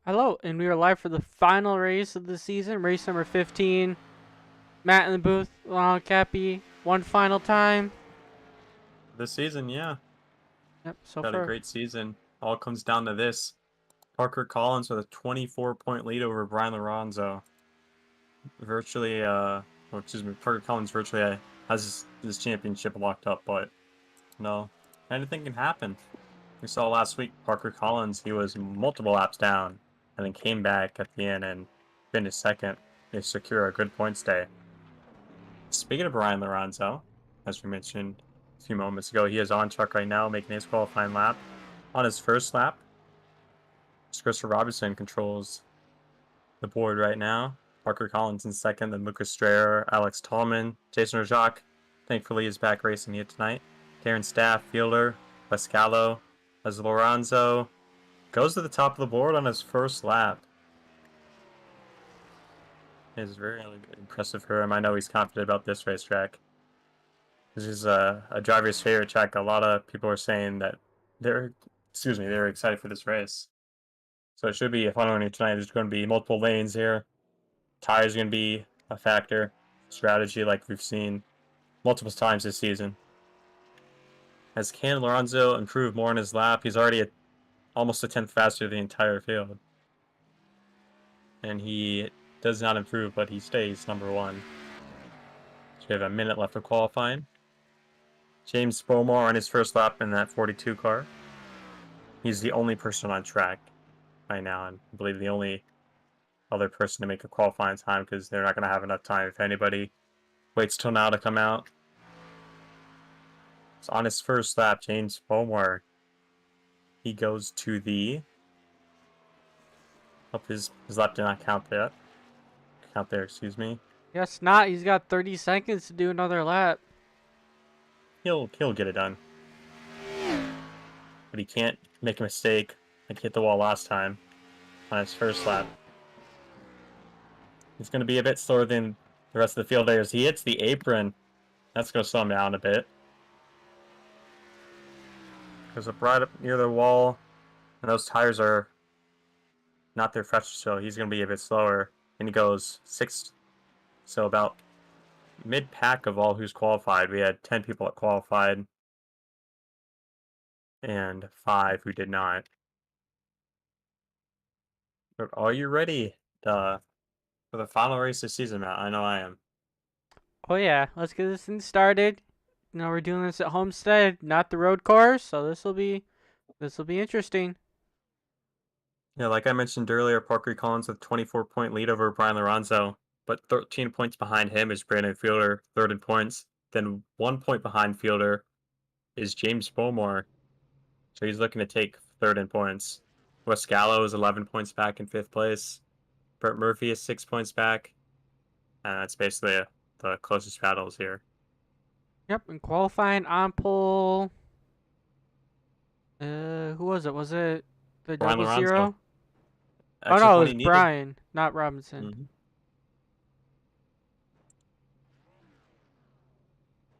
Hello, and we are live for the final race of the season, race number 15. Matt in the booth, along with Cappy, one final time. This season, yeah. Yep, so Got a far. great season. All comes down to this. Parker Collins with a 24-point lead over Brian Lorenzo. Virtually, Parker Collins virtually has this championship locked up, but no, anything can happen. We saw last week Parker Collins, he was multiple laps down and then came back at the end and finished second to secure a good points day. Speaking of Brian Lorenzo, as we mentioned a few moments ago, he is on track right now making his qualifying lap. On his first lap, Christopher Robinson controls the board right now. Parker Collins in second, then Lucas Strayer, Alex Tallman, Jason Rajak, thankfully is back racing here tonight. Karen Staff, Fielder, Pascalo, as Lorenzo goes to the top of the board on his first lap. It is very impressive for him. I know he's confident about this racetrack. This is a driver's favorite track. A lot of people are saying that they're excited for this race. So it should be a fun one here tonight. There's going to be multiple lanes here. Tires are going to be a factor. Strategy like we've seen multiple times this season. As can Lorenzo improve more in his lap, he's already almost a tenth faster than the entire field. And he does not improve, but he stays number one. So we have a minute left of qualifying. James Bomar on his first lap in that 42 car. He's the only person on track right now, and I believe the only other person to make a qualifying time because they're not going to have enough time if anybody waits till now to come out. So on his first lap, James Bomar, he goes to the... Oh, his lap did not count there. Excuse me. Guess not. He's got 30 seconds to do another lap. He'll get it done. But he can't make a mistake like he hit the wall last time on his first lap. He's going to be a bit slower than the rest of the field there as he hits the apron. That's going to slow him down a bit. Goes up right up near the wall, and those tires are not their freshest, so he's going to be a bit slower. And he goes 6th, so about mid-pack of all who's qualified. We had 10 people that qualified, and 5 who did not. But are you ready for the final race this season, Matt? I know I am. Oh yeah, let's get this thing started. You know, we're doing this at Homestead, not the road course, so this will be interesting. Yeah, like I mentioned earlier, Parker Collins with 24-point lead over Brian Lorenzo, but 13 points behind him is Brandon Fielder, third in points. Then 1 point behind Fielder is James Bomar, so he's looking to take third in points. Wes Gallo is 11 points back in 5th place. Brett Murphy is 6 points back, and that's basically the closest battles here. Yep, and qualifying on pole. Who was it? Was it the Brian double Lorenzo. zero? Oh Extra no, it point was he needed. Brian, not Robinson.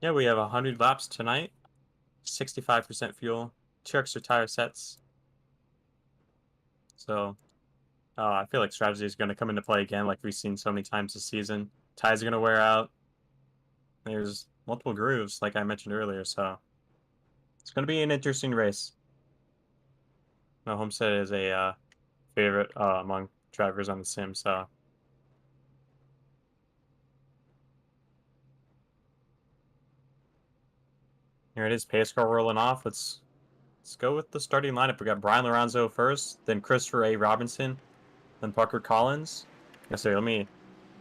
Yeah, we have 100 laps tonight, 65% fuel, 2 extra tire sets. So I feel like strategy is going to come into play again like we've seen so many times this season. Tires are going to wear out. There's multiple grooves, like I mentioned earlier, so it's going to be an interesting race. No, Homestead is a favorite among drivers on the sim, so here it is, pace car rolling off. Let's go with the starting lineup. We got Brian Lorenzo first, then Christopher A. Robinson, then Parker Collins. Yes, sir. Let me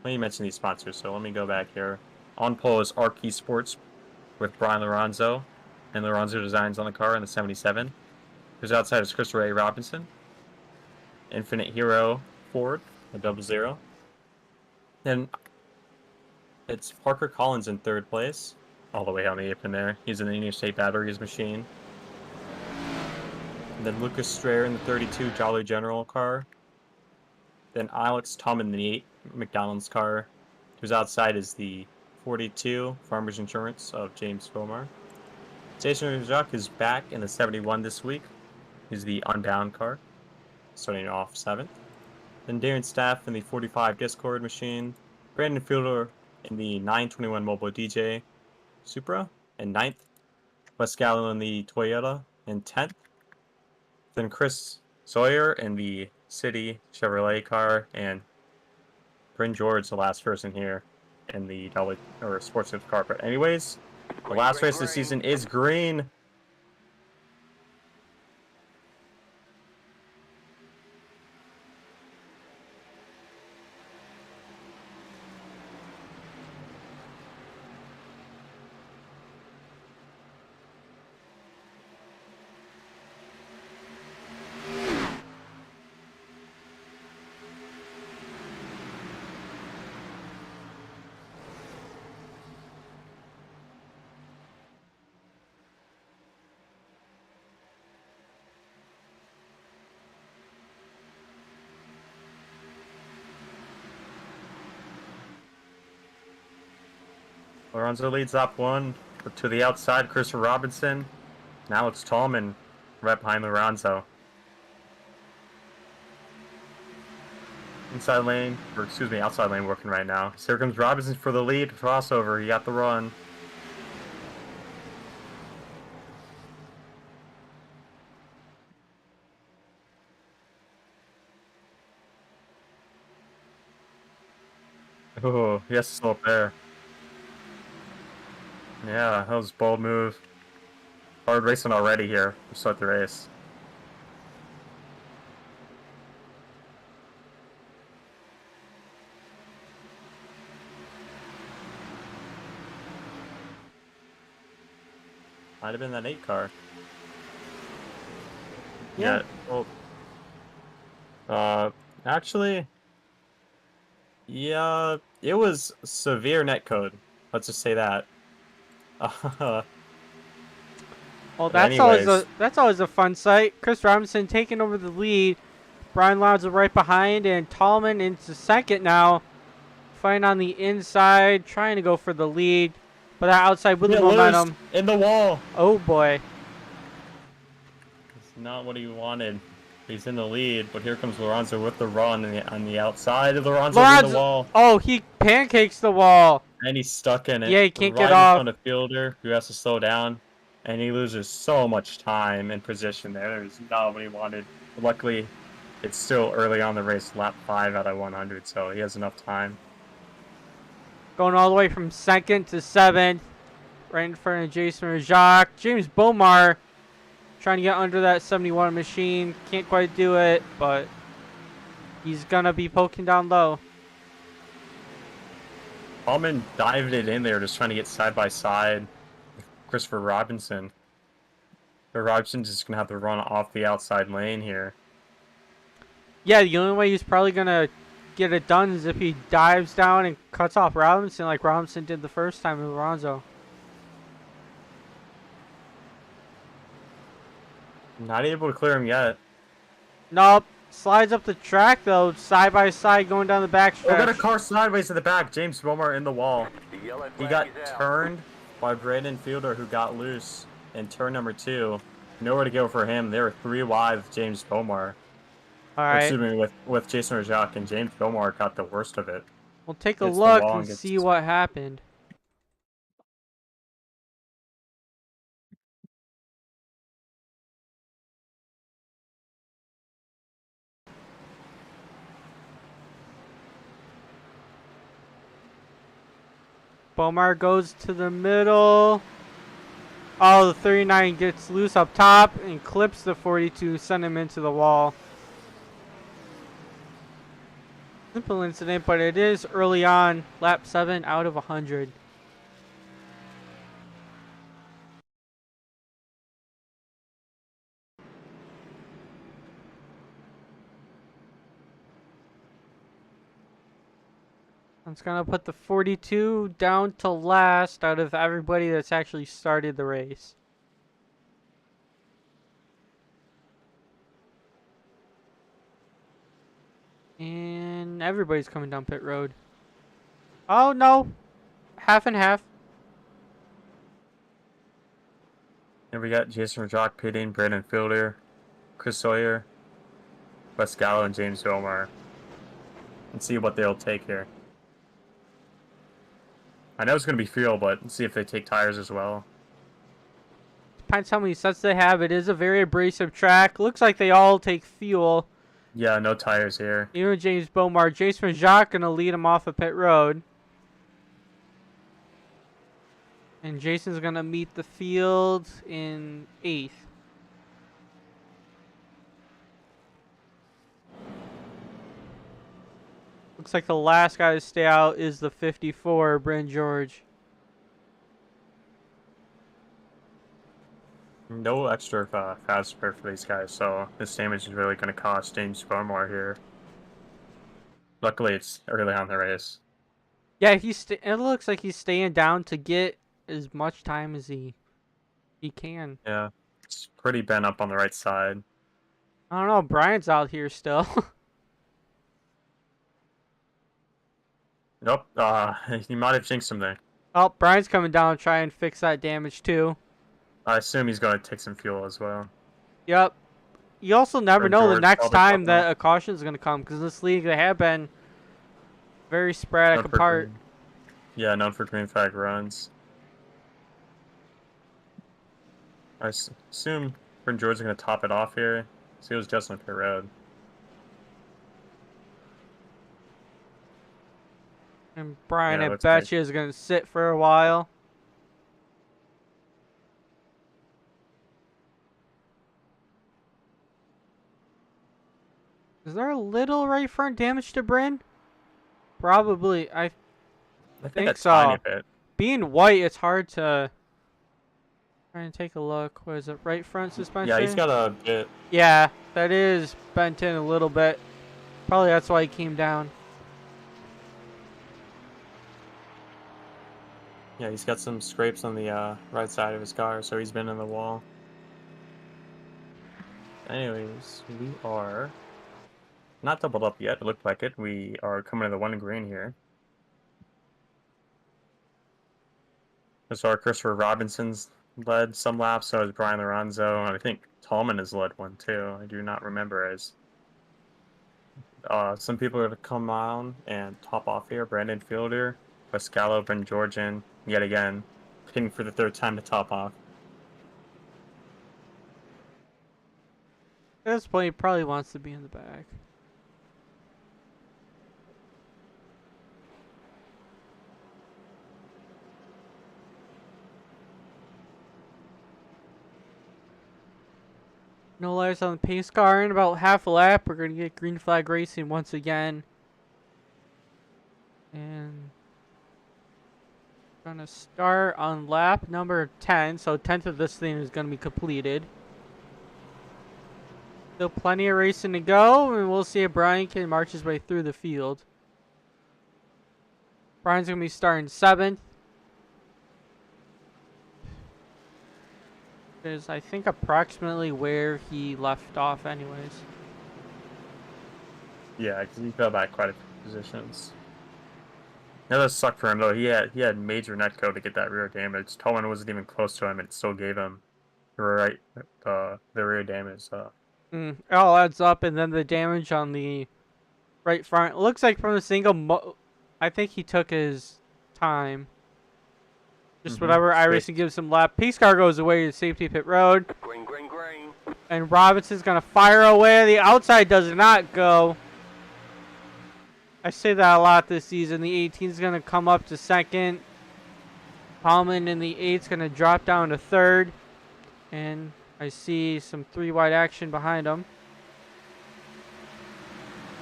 mention these sponsors. So let me go back here. On pole is Arc Esports with Brian Lorenzo and Lorenzo Designs on the car in the 77. Who's outside is Christopher A. Robinson. Infinite Hero Ford, a 00. Then it's Parker Collins in 3rd place, all the way on the apron there. He's in the Interstate Batteries machine. And then Lucas Strayer in the 32 Jolly General car. Then Alex Tallman in the 8 McDonald's car. Who's outside is the 42 Farmers Insurance of James Bomar. Jason Rajak is back in the 71 this week. He's the Unbound car, starting off 7th. Then Darren Staff in the 45 Discord machine. Brandon Fielder in the 921 Mobile DJ Supra in 9th. Wes Gallo in the Toyota in 10th. Then Chris Sawyer in the City Chevrolet car, and Bryn George, the last person here in the sports car. But anyways, the last race of the season is green. Lorenzo leads up one to the outside. Christopher Robinson. Now it's Tallman right behind Lorenzo. Inside lane, or excuse me, outside lane working right now. So here comes Robinson for the lead. Crossover. He got the run. Oh, he has to slow up there. Yeah, that was a bold move. Hard racing already here to start the race. Might have been that 8 car. Yeah. Well, actually, yeah, it was severe netcode. Let's just say that. Well, Anyways, that's always a fun sight. Chris Robinson taking over the lead. Brian Lowndes right behind, and Tallman into second now. Fighting on the inside, trying to go for the lead, but that outside with the momentum. In the wall. Oh boy. It's not what he wanted. He's in the lead, but here comes Lorenzo with the run on the outside of Lorenzo in the wall. Oh, he pancakes the wall. And he's stuck in it. Yeah, he can't right get off. On a fielder who has to slow down, and he loses so much time and position there. There's not what he wanted. But luckily, it's still early on the race, lap 5 out of 100, so he has enough time. Going all the way from 2nd to 7th, right in front of Jason Rajak. James Bomar trying to get under that 71 machine. Can't quite do it, but he's going to be poking down low. Allman dived it in there, just trying to get side by side with Christopher Robinson. But Robinson's just going to have to run off the outside lane here. Yeah, the only way he's probably going to get it done is if he dives down and cuts off Robinson like Robinson did the first time with Lorenzo. Not able to clear him yet. Nope. Slides up the track though, side by side going down the back stretch. We got a car sideways to the back. James Bomar in the wall. He got turned by Brandon Fielder, who got loose in turn number 2. Nowhere to go for him. They were 3 wide with James Bomar. All right. Excuse me, with Jason Rajak, and James Bomar got the worst of it. We'll take a look and see what happened. Bomar goes to the middle. Oh, the 39 gets loose up top and clips the 42, send him into the wall. Simple incident, but it is early on. Lap 7 out of 100. That's going to put the 42 down to last out of everybody that's actually started the race. And everybody's coming down pit road. Oh, no. Half and half. And we got Jason Rajak pitting, Brandon Fielder, Chris Sawyer, Wes Gallo, and James Bomar. and see what they'll take here. I know it's going to be fuel, but see if they take tires as well. Depends how many sets they have. It is a very abrasive track. Looks like they all take fuel. Yeah, no tires here. Even James Bomar. Jason Jacques going to lead him off of pit road. And Jason's going to meet the field in 8th. Looks like the last guy to stay out is the 54, Bryn George. No extra fast spare for these guys, so this damage is really going to cost James Bowmore here. Luckily, it's early on in the race. Yeah, it looks like he's staying down to get as much time as he can. Yeah, it's pretty bent up on the right side. I don't know. Brian's out here still. Nope, he might have jinxed him there. Oh, Brian's coming down to try and fix that damage too. I assume he's going to take some fuel as well. Yep. You also never Bryn know the George next probably time popped that a caution is going to come, because this league they have been very sporadic Known for apart. Yeah, known for green flag runs. I assume Bryn George is going to top it off here. So he was just on pit road. And Brian, Yeah, I looks bet great. you, is going to sit for a while. Is there a little right front damage to Bryn? Probably. I think a so. tiny bit. Being white, it's hard to... Try and take a look. What is it? Right front suspension? Yeah, he's got a bit. Yeah, that is bent in a little bit. Probably that's why he came down. Yeah, he's got some scrapes on the right side of his car, so he's been in the wall. Anyways, we are not doubled up yet. It looked like it. We are coming to the one green here. So our Christopher Robinson's led some laps, so is Brian Lorenzo, and I think Tallman has led one too. I do not remember as. Some people are going to come on and top off here. Brandon Fielder, Pascalo, Bryn Georgian, yet again, hitting for the third time to top off. At this point, he probably wants to be in the back. No lights on the pace car. In about half a lap, we're going to get green flag racing once again. And going to start on lap number 10. So 10th of this thing is going to be completed. Still plenty of racing to go, and we'll see if Brian can march his way through the field. Brian's going to be starting 7th. Is I think approximately where he left off anyways. Yeah, because he fell back quite a few positions. That does suck for him though. He had major netco to get that rear damage. Tolman wasn't even close to him, and it still gave him the rear damage. It all adds up, and then the damage on the right front. It looks like from the single, I think he took his time. Just whatever iRacing gives him lap. Pace car goes away to safety pit road. Green, green, green. And Robinson's going to fire away. The outside does not go. I say that a lot this season. The 18 is going to come up to 2nd. Palman in the 8 is going to drop down to 3rd. And I see some 3-wide action behind him.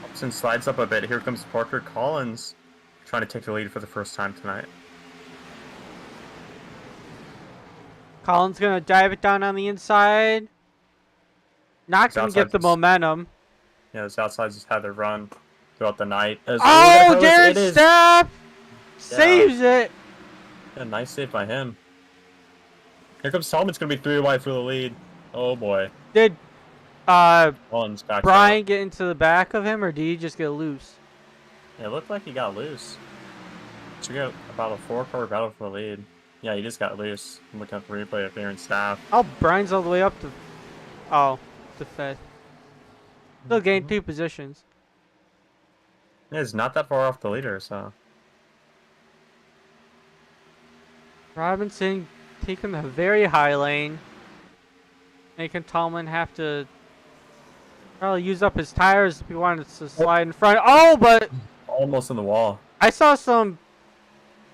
Upson slides up a bit. Here comes Parker Collins trying to take the lead for the first time tonight. Collins going to dive it down on the inside. Not going to get the momentum. Yeah, those outsides just had their run throughout the night. Oh, Darren Stapp saves it. Yeah, nice save by him. Here comes Tallman's going to be 3 wide for the lead. Oh, boy. Did Collins back Brian get into the back of him, or did he just get loose? Yeah, it looked like he got loose. So we got about a 4-car battle for the lead. Yeah, he just got loose. I'm looking at the replay of Aaron Staff. Oh, Brian's all the way up to... Oh, to 5th. Still gained 2 positions. He's not that far off the leader, so. Robinson taking the very high lane, making Tallman have to probably use up his tires if he wanted to slide in front. Oh, but Almost in the wall. I saw some,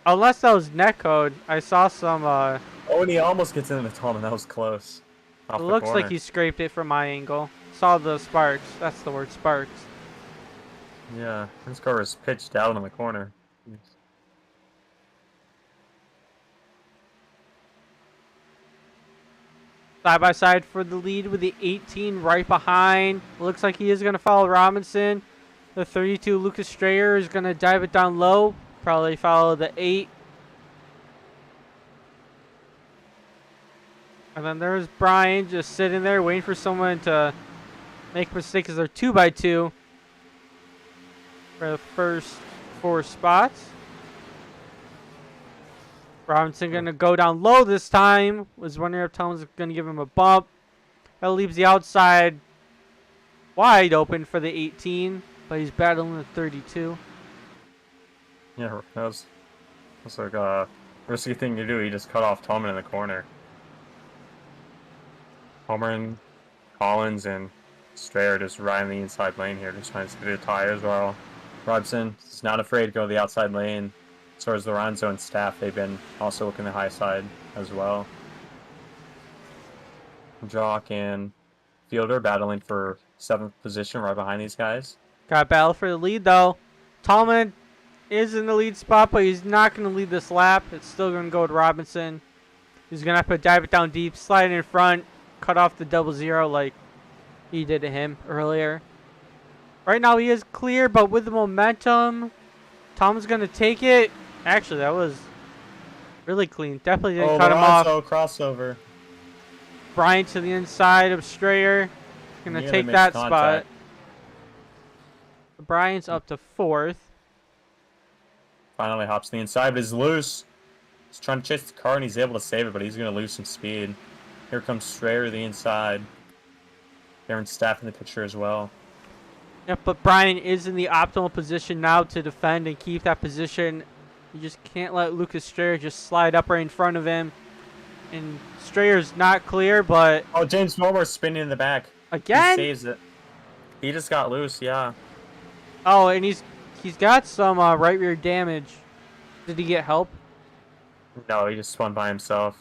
unless that was netcode, I saw some, Oh, and he almost gets into the Tallman. That was close. it Off the looks corner. like he scraped it from my angle. Saw the sparks. That's the word, sparks. Yeah, his car was pitched out in the corner. Side by side for the lead with the 18 right behind. Looks like he is going to follow Robinson. The 32 Lucas Strayer is going to dive it down low. Probably follow the 8. And then there's Brian just sitting there waiting for someone to make a mistake because they're 2x2 for the first 4 spots. Robinson going to go down low this time. Was wondering if Tallman's going to give him a bump. That leaves the outside wide open for the 18, but he's battling the 32. Yeah, that was like a risky thing to do. He just cut off Tallman in the corner. Homer and Collins and Strayer just riding the inside lane here, just trying to see the tires while Robinson is not afraid to go the outside lane. As far as Lorenzo and staff, they've been also looking the high side as well. Jock and Fielder battling for 7th position right behind these guys. Got battle for the lead though. Tallman is in the lead spot, but he's not going to lead this lap. It's still going to go with Robinson. He's going to have to dive it down deep, slide in front, cut off the 00 like he did to him earlier. Right now he is clear, but with the momentum, Tom's going to take it. Actually, that was really clean. Definitely didn't cut him off. Crossover. Bryant to the inside of Strayer. Going to take that spot. Bryant's up to 4th. Finally hops to the inside, but he's loose. He's trying to chase the car, and he's able to save it, but he's going to lose some speed. Here comes Strayer to the inside. Aaron Staff in the picture as well. Yep, but Brian is in the optimal position now to defend and keep that position. You just can't let Lucas Strayer just slide up right in front of him. And Strayer's not clear, but... Oh, James Moore spinning in the back. Again? He saves it. He just got loose, yeah. Oh, and he's got some right rear damage. Did he get help? No, he just spun by himself.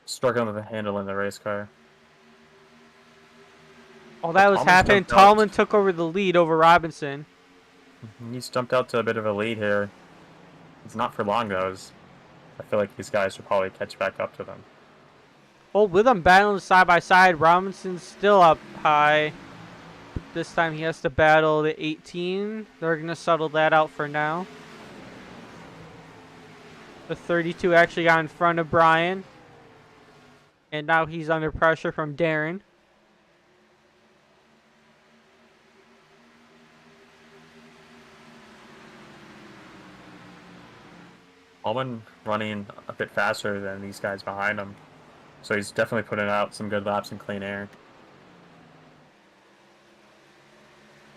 Struggling with the handle in the race car. While that was happening, Tallman took over the lead over Robinson. He's jumped out to a bit of a lead here. It's not for long, though. I feel like these guys should probably catch back up to them. Well, with them battling side by side, Robinson's still up high. This time he has to battle the 18. They're going to settle that out for now. The 32 actually got in front of Brian. And now he's under pressure from Darren. Allman running a bit faster than these guys behind him. So he's definitely putting out some good laps in clean air.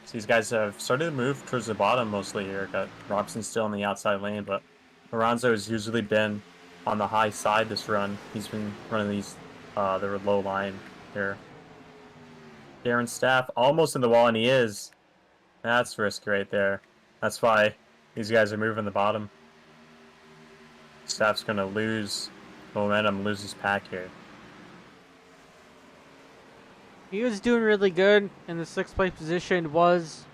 So these guys have started to move towards the bottom mostly here. Got Robson still in the outside lane, but Lorenzo has usually been on the high side this run. He's been running these, the low line here. Darren Staff almost in the wall, and he is. That's risky right there. That's why these guys are moving the bottom. Staff's going to lose momentum, lose his pack here. He was doing really good in the 6th place position. Was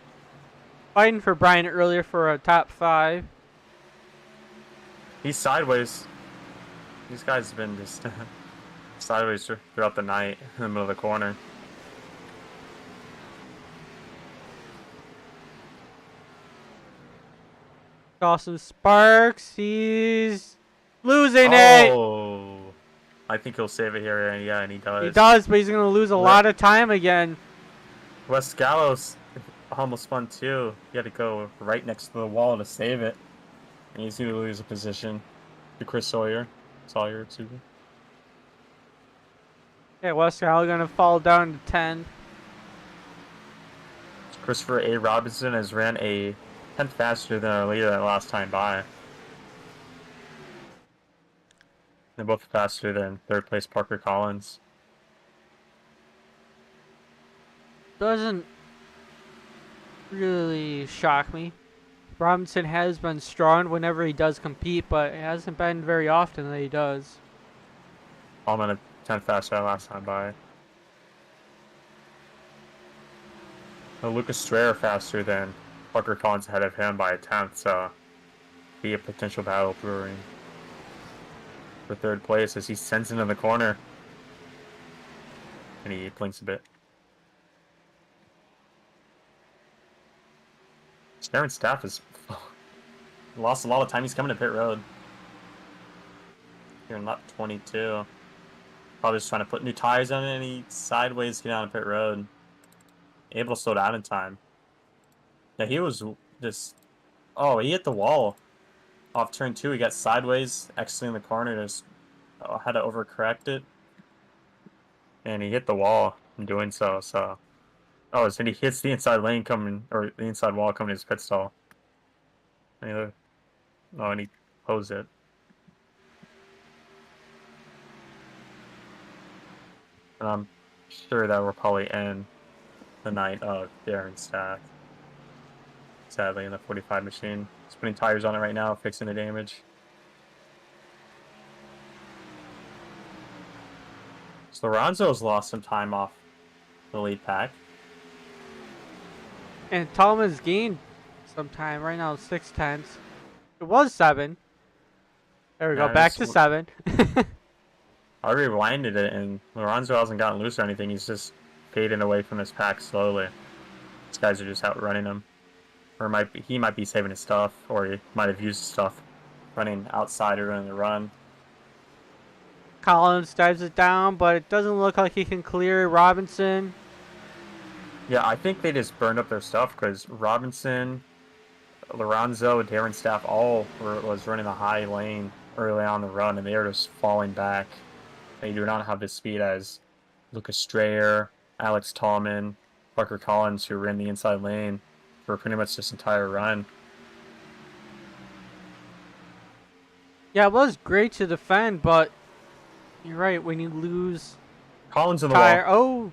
fighting for Brian earlier for a top 5. He's sideways. These guys have been just sideways throughout the night in the middle of the corner. Dawson Sparks, he's losing it. Oh, I think he'll save it here, and yeah, and he does. He does, but he's going to lose a lot of time again. Wes Gallows almost spun too. He had to go right next to the wall to save it. And he's going to lose a position to Chris Sawyer. Excuse me. Yeah, Westphal going to fall down to 10. Christopher A. Robinson has ran a 10th faster than our leader that last time by. They're both faster than third place Parker Collins. Doesn't really shock me. Robinson has been strong whenever he does compete, but it hasn't been very often that he does. Allman a 10th faster that last time by. Lucas Strayer faster than Parker Collins ahead of him by a 10th, so be a potential battle brewing for third place as he sends into the corner. And he blinks a bit. Darren Staff has lost a lot of time. He's coming to pit road. Here in lap 22. Probably just trying to put new tires on it, and he sideways get on pit road. Able to slow down in time. Yeah, he was just... Oh, he hit the wall. Off turn 2, he got sideways, exiting the corner, just had to overcorrect it. And he hit the wall in doing so, so... Oh, so he hits the inside lane coming, or the inside wall coming to his pit stall. And he closed it. And I'm sure that will probably end the night of Darren Staff. Sadly, in the 45 machine. He's putting tires on it right now, fixing the damage. So Lorenzo's lost some time off the lead pack. And Tallman's gained some time. Right now, 6/10. It was 7. There we go, back to 7. I rewinded it, and Lorenzo hasn't gotten loose or anything. He's just fading away from his pack slowly. These guys are just outrunning him. Or he might be saving his stuff, or he might have used his stuff running outside or running the run. Collins dives it down, but it doesn't look like he can clear Robinson. Yeah, I think they just burned up their stuff because Robinson, Lorenzo, and Darren Staff all was running the high lane early on the run, and they are just falling back. They do not have the speed as Lucas Strayer, Alex Tallman, Parker Collins, who were in the inside lane for pretty much this entire run. Yeah, it was great to defend, but you're right, when you lose Collins in the tire, wall. oh,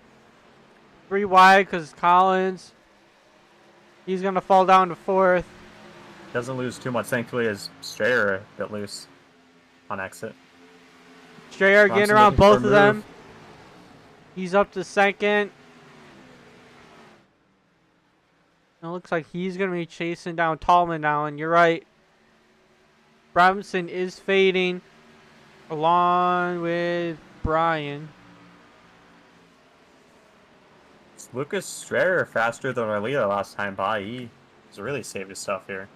3 wide because Collins, he's going to fall down to 4th. Doesn't lose too much, thankfully, as Strayer a bit loose on exit. Strayer getting around both of them. He's up to 2nd. It looks like he's going to be chasing down Tallman now, and you're right. Robinson is fading along with Brian. It's Lucas Strayer faster than our leader last time by. He's really saved his stuff here.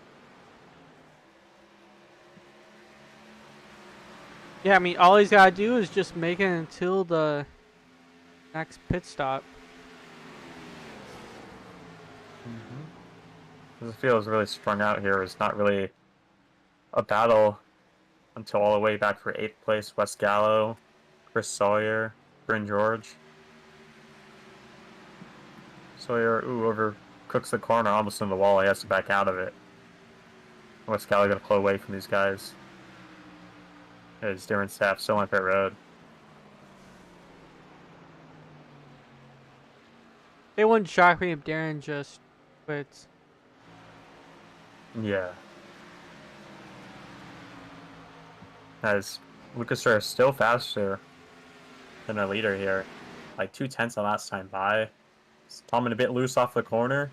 Yeah, I mean, all he's got to do is just make it until the next pit stop. The field is really strung out here. It's not really a battle until all the way back for 8th place. Wes Gallo, Chris Sawyer, Bryn George. Sawyer, overcooks the corner almost in the wall. He has to back out of it. Wes Gallo going to pull away from these guys. As Darren Staff still on pit road. It wouldn't shock me if Darren just quits. Yeah. As Lucas Strayer is still faster than our leader here. Like 2/10 the last time by. Tallman a bit loose off the corner.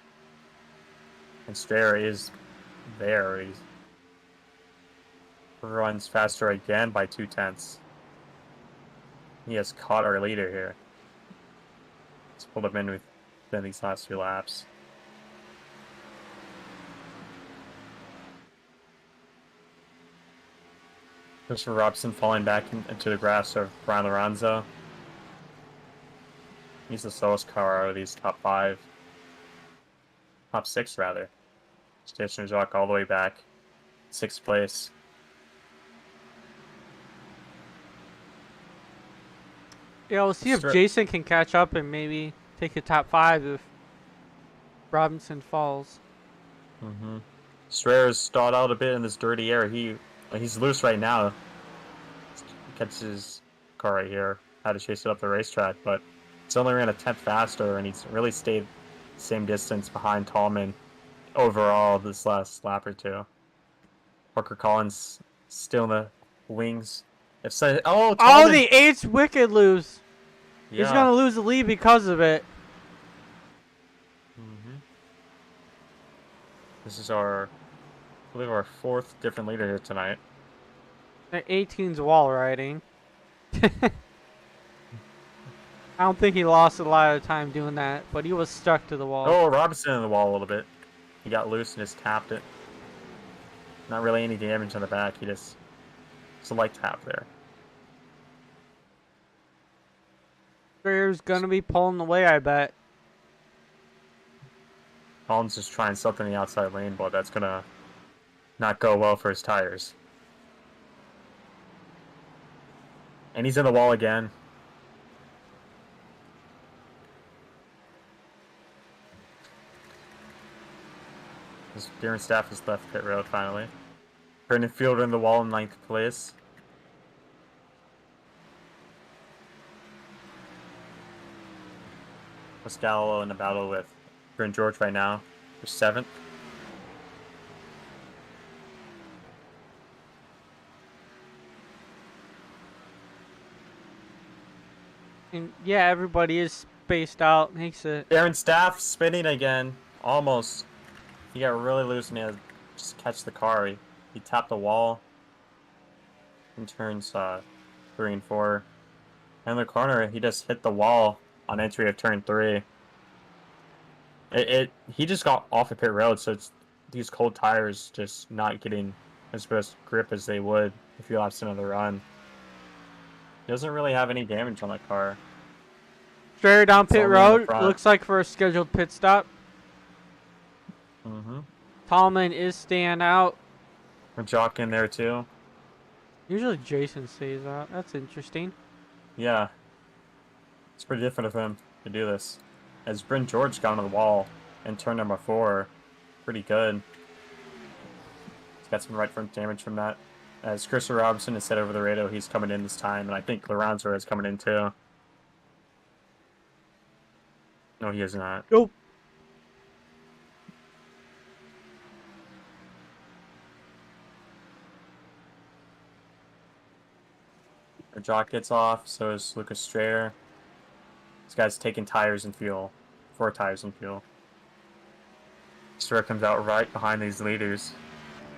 And Strayer is there. He runs faster again by 2/10. He has caught our leader here. He's pulled him in within these last 2 laps. Christopher Robson falling back into the grass of Brian Lorenzo. He's the slowest car out of these top 5. Top 6, rather. Station Jacques all the way back. 6th place. Yeah, we'll see if Jason can catch up and maybe take the top 5 if Robinson falls. Strader's stalled out a bit in this dirty air. He's loose right now. Catches his car right here. Had to chase it up the racetrack, but it's only ran a tenth faster, and he's really stayed the same distance behind Tallman overall this last lap or two. Parker Collins still in the wings. Oh, Oh, Tallman! the 8's wicked loose. Yeah. He's gonna lose the lead because of it. This is I believe our fourth different leader here tonight. The 18's wall riding. I don't think he lost a lot of time doing that, but he was stuck to the wall. Oh, Robinson in the wall a little bit. He got loose and just tapped it. Not really any damage on the back. It's a light tap there. Strader's gonna be pulling away, I bet. Collins is trying something in the outside lane, but that's gonna not go well for his tires. And he's in the wall again. Darren Staff has left pit road finally. Brendan Fielder in the wall in 9th place. Pascalo in a battle with Bryn George right now for 7th. And yeah, everybody is spaced out. Makes it. Darren Staff spinning again. Almost. He got really loose and he had to just catch the car. He tapped the wall in turns 3 and 4. And in the corner, he just hit the wall on entry of turn 3. He just got off of pit road, so it's these cold tires just not getting as best grip as they would a few laps into the run. He doesn't really have any damage on that car. Strader down pit road. Looks like for a scheduled pit stop. Tallman is staying out. And Jock in there too. Usually Jason stays out. That's interesting. Yeah. It's pretty different of him to do this. As Bryn George got on the wall in turn number 4. Pretty good. He's got some right front damage from that. As Chris Robinson has said over the radio, he's coming in this time, and I think Lorenzo is coming in too. No, he is not. Nope. Jock gets off, so is Lucas Strayer. This guy's taking tires and fuel. 4 tires and fuel. Strayer comes out right behind these leaders.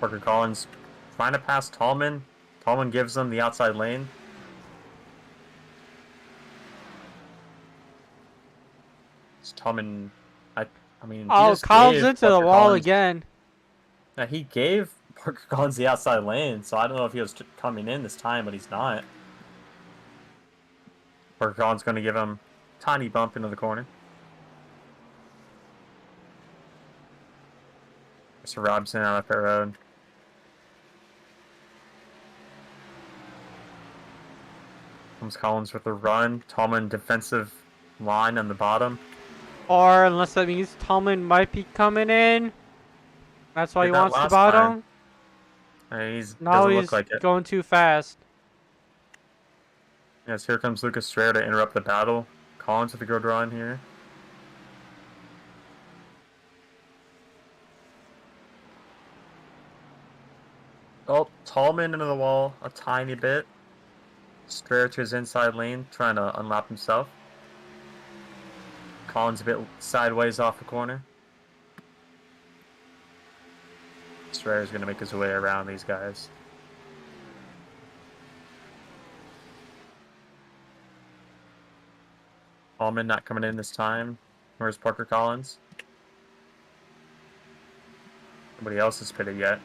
Parker Collins trying to pass Tallman. Tallman gives them the outside lane. It's Tallman, I mean... Oh, Collins into the wall again. Now, he gave Parker Collins the outside lane, so I don't know if he was coming in this time, but he's not. Parker Collins going to give him a tiny bump into the corner. Mr. Robinson out of pit road. Comes Collins with a run. Tallman defensive line on the bottom. Or unless that means Tallman might be coming in. That's why he wants the bottom. Now he's going too fast. Yes, here comes Lucas Strayer to interrupt the battle. Collins with a good run here. Oh, Tallman into the wall a tiny bit. Strayer to his inside lane, trying to unlap himself. Collins a bit sideways off the corner. Strayer's going to make his way around these guys. Allman not coming in this time. Where's Parker Collins? Nobody else has pitted yet.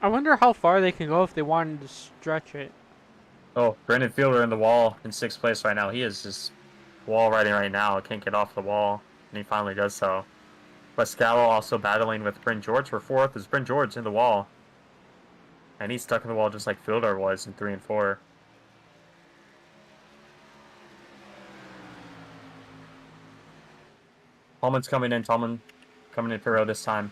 I wonder how far they can go if they wanted to stretch it. Oh, Brendan Fielder in the wall in 6th place right now. He is just wall riding right now. Can't get off the wall, and he finally does so. Pascalo also battling with Bryn George for 4th. Is Bryn George in the wall. And he's stuck in the wall just like Fielder was in 3 and 4. Tallman's coming in. Tallman coming in pit road this time.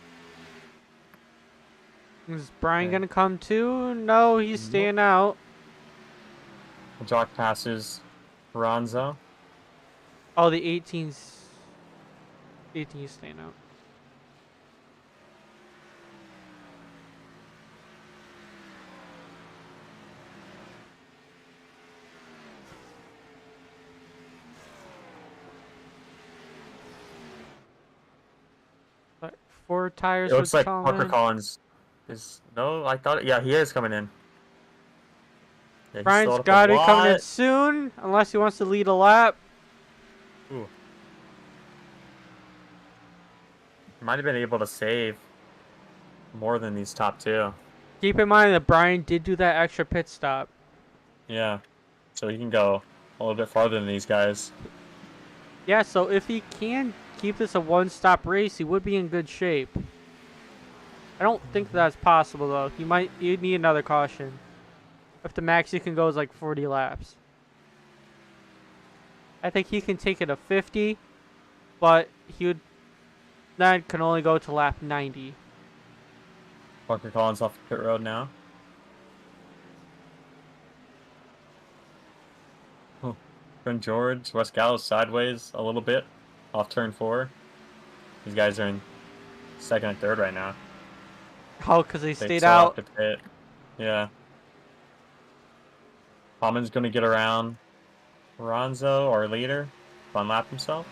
Is Brian Okay. gonna come too? No, he's Nope. staying out. Jock passes Ronzo. Oh, the 18's 18's staying out. But 4 tires It looks would like come Parker in. Collins is no. I thought yeah, he is coming in. Yeah, he's Brian's still up got a to be coming in lot. soon, unless he wants to lead a lap. Ooh. Might have been able to save more than these top two. Keep in mind that Brian did do that extra pit stop. Yeah, so he can go a little bit farther than these guys. Yeah, so if he can keep this a one-stop race, he would be in good shape. I don't think that's possible though. You'd need another caution. If the max he can go is like 40 laps. I think he can take it to 50, but then can only go to lap 90. Parker Collins off the pit road now. Oh, Friend George, West Gallows sideways a little bit off turn 4. These guys are in second and third right now. Oh, because they They stayed still have out. to pit. Yeah. Hammond's going to get around Ronzo, our leader, unlap himself.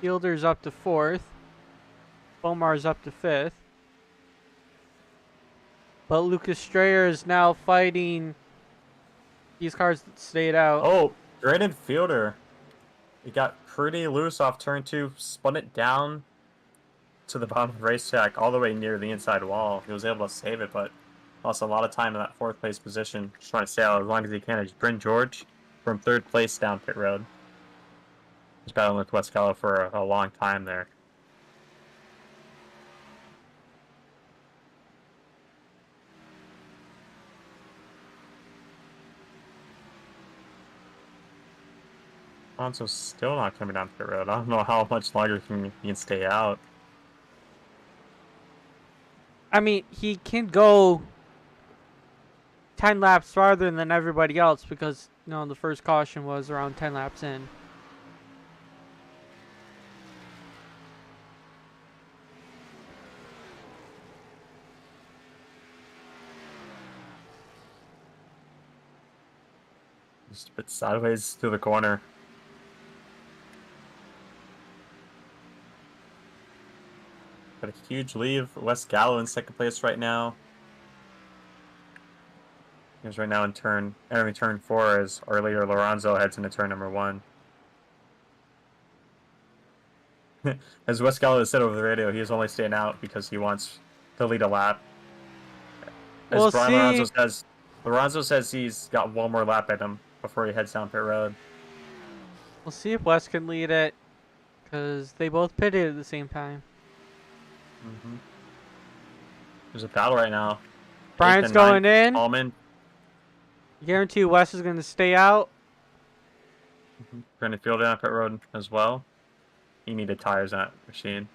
Fielder's up to 4th. Bomar's up to 5th. But Lucas Strayer is now fighting these cars that stayed out. Oh, Braden Fielder. He got pretty loose off turn 2, spun it down to the bottom of the racetrack, all the way near the inside wall. He was able to save it, but lost a lot of time in that 4th place position. Just trying to stay out as long as he can. It's Bryn George from 3rd place down pit road. He's battling with West Gallo for a long time there. Alonso's still not coming down pit road. I don't know how much longer he can stay out. I mean, he can go 10 laps farther than everybody else because, the first caution was around 10 laps in. Just a bit sideways through the corner. Got a huge lead for West Gallo in 2nd place right now. He's right now entering turn 4 as our leader Lorenzo heads into turn number 1. As West Gallo has said over the radio, he is only staying out because he wants to lead a lap. As We'll Brian see. Lorenzo says he's got one more lap at him before he heads down pit road. We'll see if Wes can lead it because they both pitted at the same time. There's a battle right now. Brian's going in. Almond. Guarantee Wes is going to stay out. Trying to field down pit road as well. He needed tires on that machine.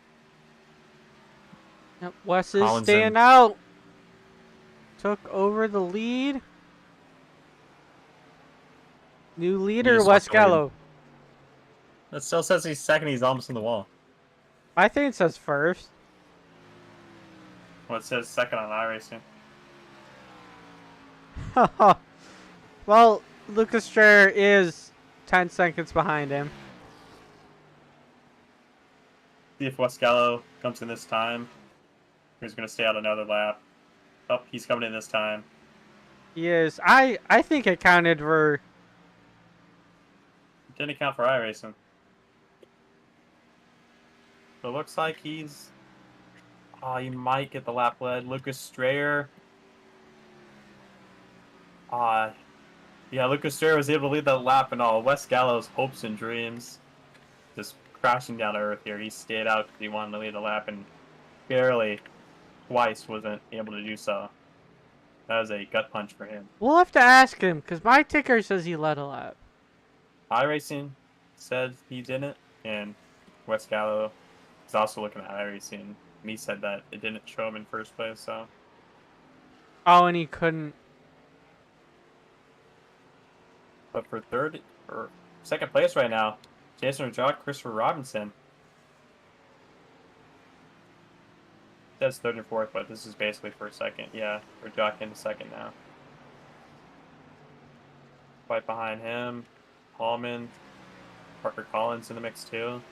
Yep, Wes is Collins staying in. out. Took over the lead. New leader, just Wes walked away. Gallo. That still says he's second. He's almost in the wall. I think it says first. Well, it says second on iRacing. Well, Lucas Strayer is 10 seconds behind him. See if West Gallo comes in this time. He's going to stay out another lap. Oh, he's coming in this time. He is. I think it counted for... Didn't count for iRacing. So it looks like he's... Oh, he might get the lap lead. Lucas Strayer. Yeah, Lucas Strayer was able to lead that lap and all. West Gallo's hopes and dreams just crashing down to earth here. He stayed out because he wanted to lead the lap and barely twice wasn't able to do so. That was a gut punch for him. We'll have to ask him because my ticker says he led a lap. iRacing said he didn't, and West Gallo He's also looking at iRacing. And he said that it didn't show him in first place, so. Oh, and he couldn't. But for third or second place right now, Jason Rajak, Christopher Robinson. That's third and fourth, but this is basically for second. Yeah, Rajak into second now. Right behind him, Hallman, Parker Collins in the mix too.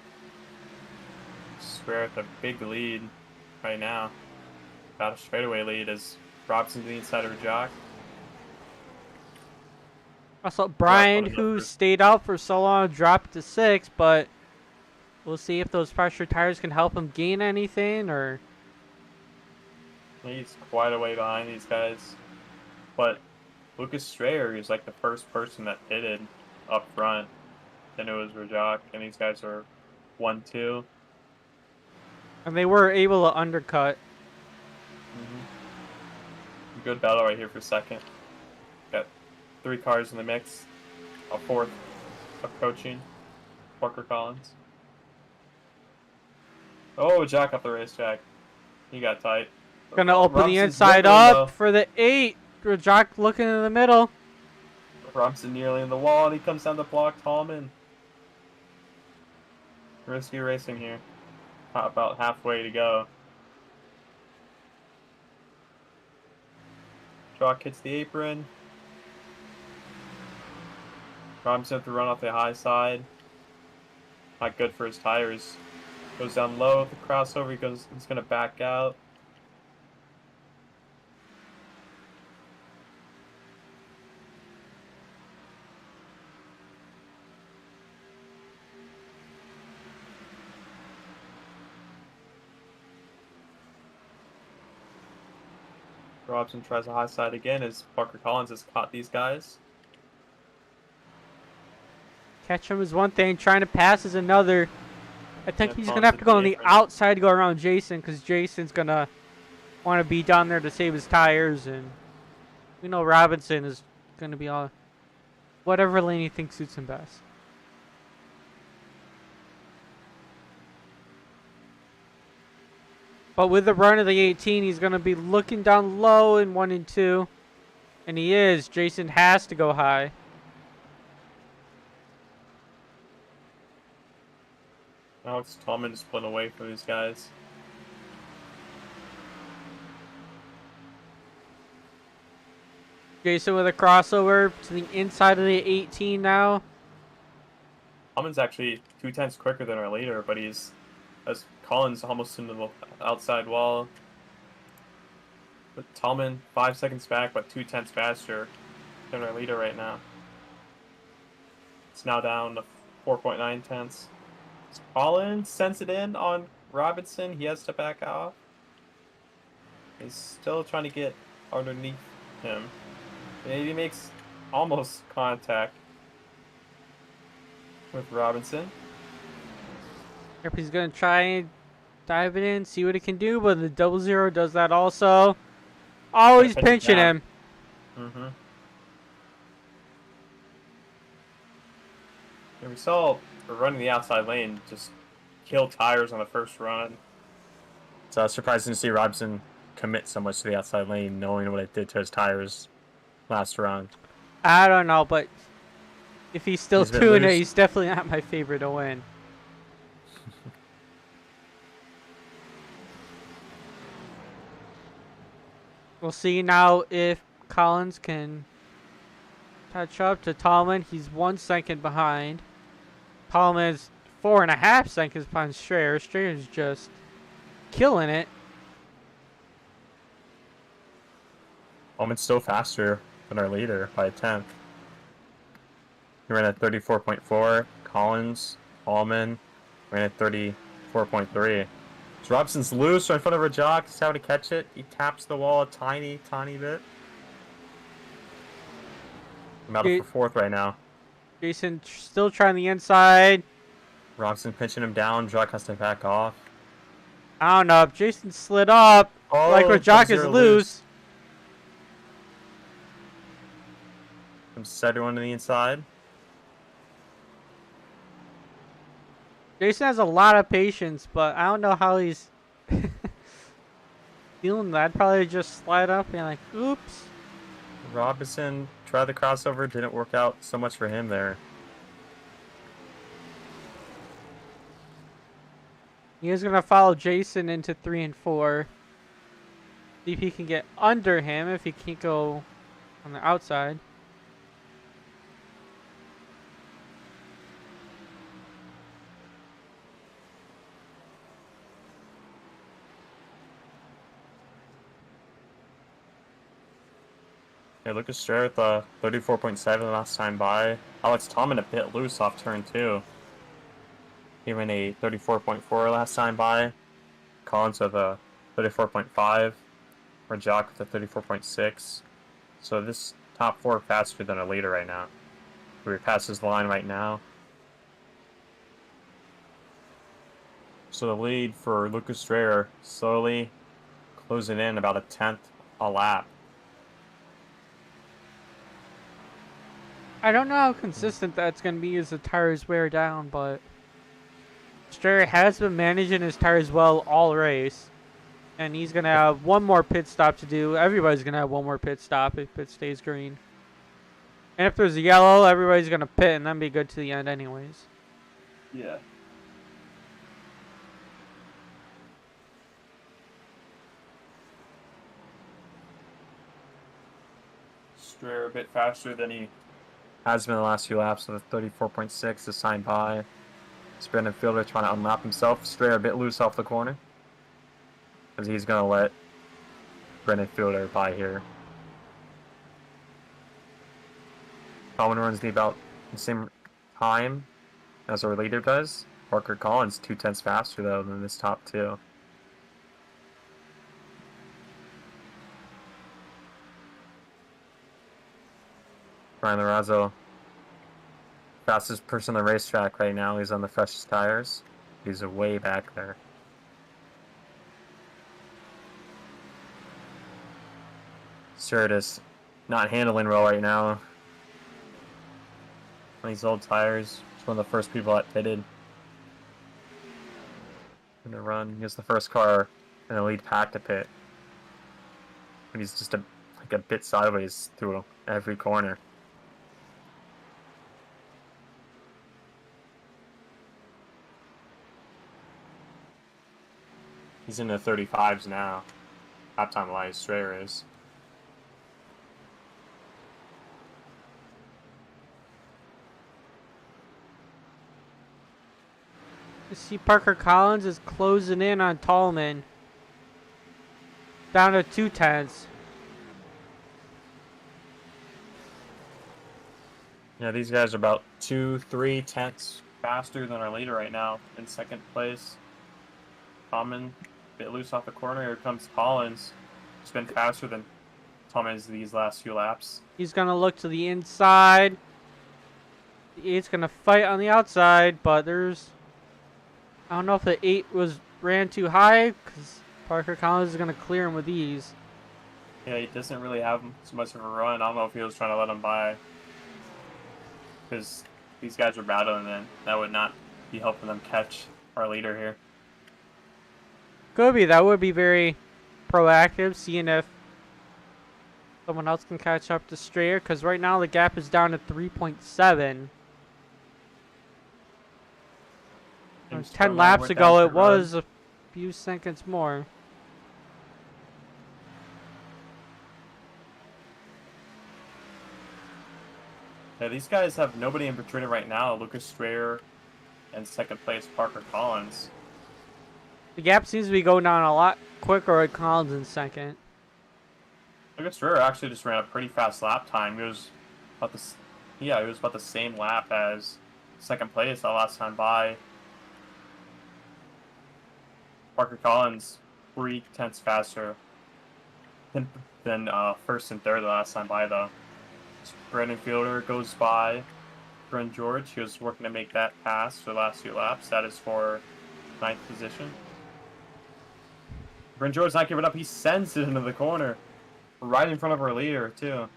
Square with a big lead right now. Got a straightaway lead as Robinson to the inside of Rajak. Also, Brian, who stayed out for so long, dropped to 6, but we'll see if those pressure tires can help him gain anything, or... He's quite a way behind these guys. But Lucas Strayer is like the first person that pitted up front. Then it was Rajak, and these guys are 1-2. And they were able to undercut. Good battle right here for second. Got 3 cars in the mix. A fourth approaching. Parker Collins. Oh, Jack up the racetrack. He got tight. Gonna open the inside up for the 8. Rajak looking in the middle. Robinson nearly in the wall, and he comes down to block Tallman. Risky racing here. About halfway to go. Jock hits the apron. Robinson have to run off the high side. Not good for his tires. Goes down low with the crossover. He's gonna back out. Robinson tries the high side again as Parker Collins has caught these guys. Catch him is one thing, trying to pass is another. I think he's going to have to go on the outside to go around Jason, because Jason's going to want to be down there to save his tires, and we know Robinson is going to be on whatever lane he thinks suits him best. But with the run of the 18, he's going to be looking down low in 1 and 2. And he is. Jason has to go high. Alex Tallman is pulling away from these guys. Jason with a crossover to the inside of the 18 now. Tallman's actually 2/10 quicker than our leader, but he's as Collins almost into the outside wall. But Tallman 5 seconds back, but 2/10 faster than our leader right now. It's now down to 4.9 tenths. Collins sends it in on Robinson. He has to back off. He's still trying to get underneath him. And he makes almost contact with Robinson. Yep, he's going to try and dive it in, see what it can do, but the 00 does that also. Oh, he's pinching him. Mm-hmm. And we saw running the outside lane just kill tires on the first run. So it's surprising to see Robinson commit so much to the outside lane, knowing what it did to his tires last round. I don't know, but if he's still doing it, he's definitely not my favorite to win. We'll see now if Collins can catch up to Tallman. He's 1 second behind. Tallman is 4.5 seconds behind Strayer. Strayer's just killing it. Tallman's still faster than our leader by a tenth. He ran at 34.4. Collins, Tallman ran at 34.3. So Robinson's loose right in front of Rajak. He's how to catch it. He taps the wall a tiny bit. I'm out for fourth right now. Jason still trying the inside. Robinson pinching him down. Rajak has to back off. I don't know. If Jason slid up, like Rajak is loose. Some center one to the inside. Jason has a lot of patience, but I don't know how he's feeling that. I'd probably just slide up and like, oops. Robinson tried the crossover, didn't work out so much for him there. He is going to follow Jason into 3 and 4. See if he can get under him if he can't go on the outside. Yeah, Lucas Strayer with the 34.7 last time by. Alex Tomlin a bit loose off turn 2. He ran a 34.4 last time by. Collins with a 34.5. Rajak with a 34.6. So this top 4 faster than a leader right now. We passes the line right now. So the lead for Lucas Strayer slowly closing in about a 10th a lap. I don't know how consistent that's going to be as the tires wear down, but Strayer has been managing his tires well all race. And he's going to have one more pit stop to do. Everybody's going to have one more pit stop if it stays green. And if there's a yellow, everybody's going to pit and then be good to the end anyways. Yeah. Strayer a bit faster than he has been the last few laps with a 34.6 assigned by. It's Brendan Fielder trying to unlap himself. Strayer a bit loose off the corner. Because he's going to let Brendan Fielder by here. Coleman runs the about the same time as our leader does. Parker Collins 2/10 faster though than this top 2. Brian Lorazzo, fastest person on the racetrack right now. He's on the freshest tires. He's way back there. Certus not handling well right now. On these old tires. He's one of the first people that pitted. In the run. He was the first car in the lead pack to pit. And he's just a bit sideways through every corner. He's in the 35s now. Lap time wise, Strayer is. You see Parker Collins is closing in on Tallman. Down to 2/10. Yeah, these guys are about 2-3 tenths faster than our leader right now in second place. Tallman, a bit loose off the corner. Here comes Collins. He's been faster than Tallman's these last few laps. He's going to look to the inside. The 8's going to fight on the outside, but there's... I don't know if the 8 ran too high, because Parker Collins is going to clear him with ease. Yeah, he doesn't really have so much of a run. I don't know if he was trying to let him by. Because these guys are battling, and that would not be helping them catch our leader here. Could be. That would be very proactive, seeing if someone else can catch up to Strayer, because right now the gap is down to 3.7. 10 laps ago, it was a few seconds more. Yeah, these guys have nobody in between right now. Lucas Strayer and second place Parker Collins. The gap seems to be going down a lot quicker with Collins in second. Lucas Strayer actually just ran a pretty fast lap time. He was about the same lap as second place that last time by. Parker Collins 3/10 faster than first and third the last time by though. Brendan Fielder goes by Brent George. He was working to make that pass for the last few laps. That is for 9th position. Brent George not giving up. He sends it into the corner. Right in front of our leader, too.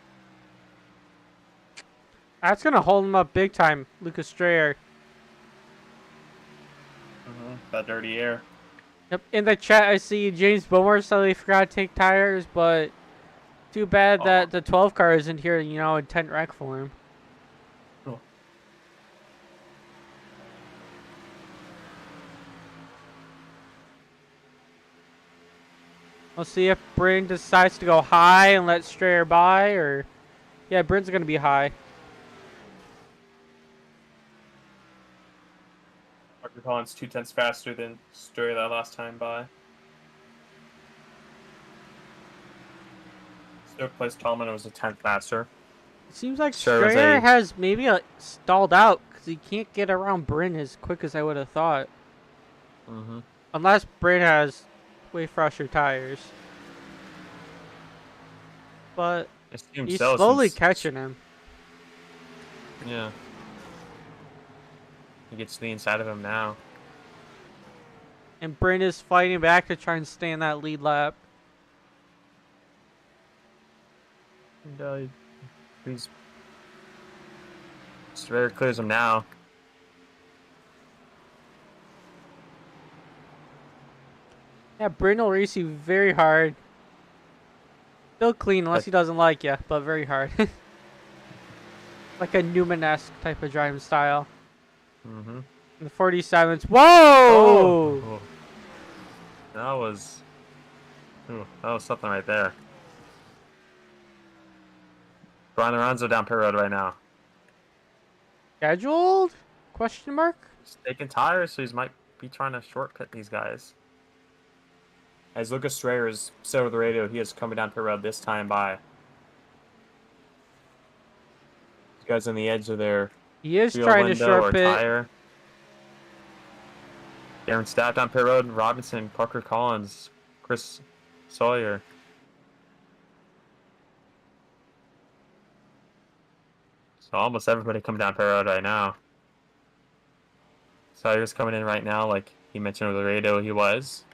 That's going to hold him up big time, Lucas Strayer. That dirty air. Yep. In the chat, I see James Bowmore suddenly forgot to take tires, but too bad Oh. that the 12 car isn't here, you know, in 10 rec form. Cool. We'll see if Bryn decides to go high and let Strayer by, or... Yeah, Bryn's going to be high. Parker Collins 2/10 faster than Story that last time by. Stoke placed Tallman was a 10th faster. It seems like Sure was Strayer a- has maybe stalled out because he can't get around Bryn as quick as I would have thought. Unless Bryn has way fresher tires. But he's slowly catching him. Yeah. He gets to the inside of him now. And Bryn is fighting back to try and stay in that lead lap. And he's Strayer clears him now. Yeah, Bryn will race you very hard. Still clean unless he doesn't like you, but very hard. Like a Newman-esque type of driving style. Mm-hmm. The 47s. Whoa! Oh! That was something right there. Brian Lorenzo down pit road right now. Scheduled? Question mark? He's taking tires, so he might be trying to shortcut these guys. As Lucas Strayer is said over the radio, he is coming down pit road this time by. These guys on the edge of their He is fuel trying to window short or pit. tire. Darren Stapp down pit road, Robinson, Parker Collins, Chris Sawyer. So almost everybody coming down pit road right now. Sawyer's coming in right now, like he mentioned over the radio he was.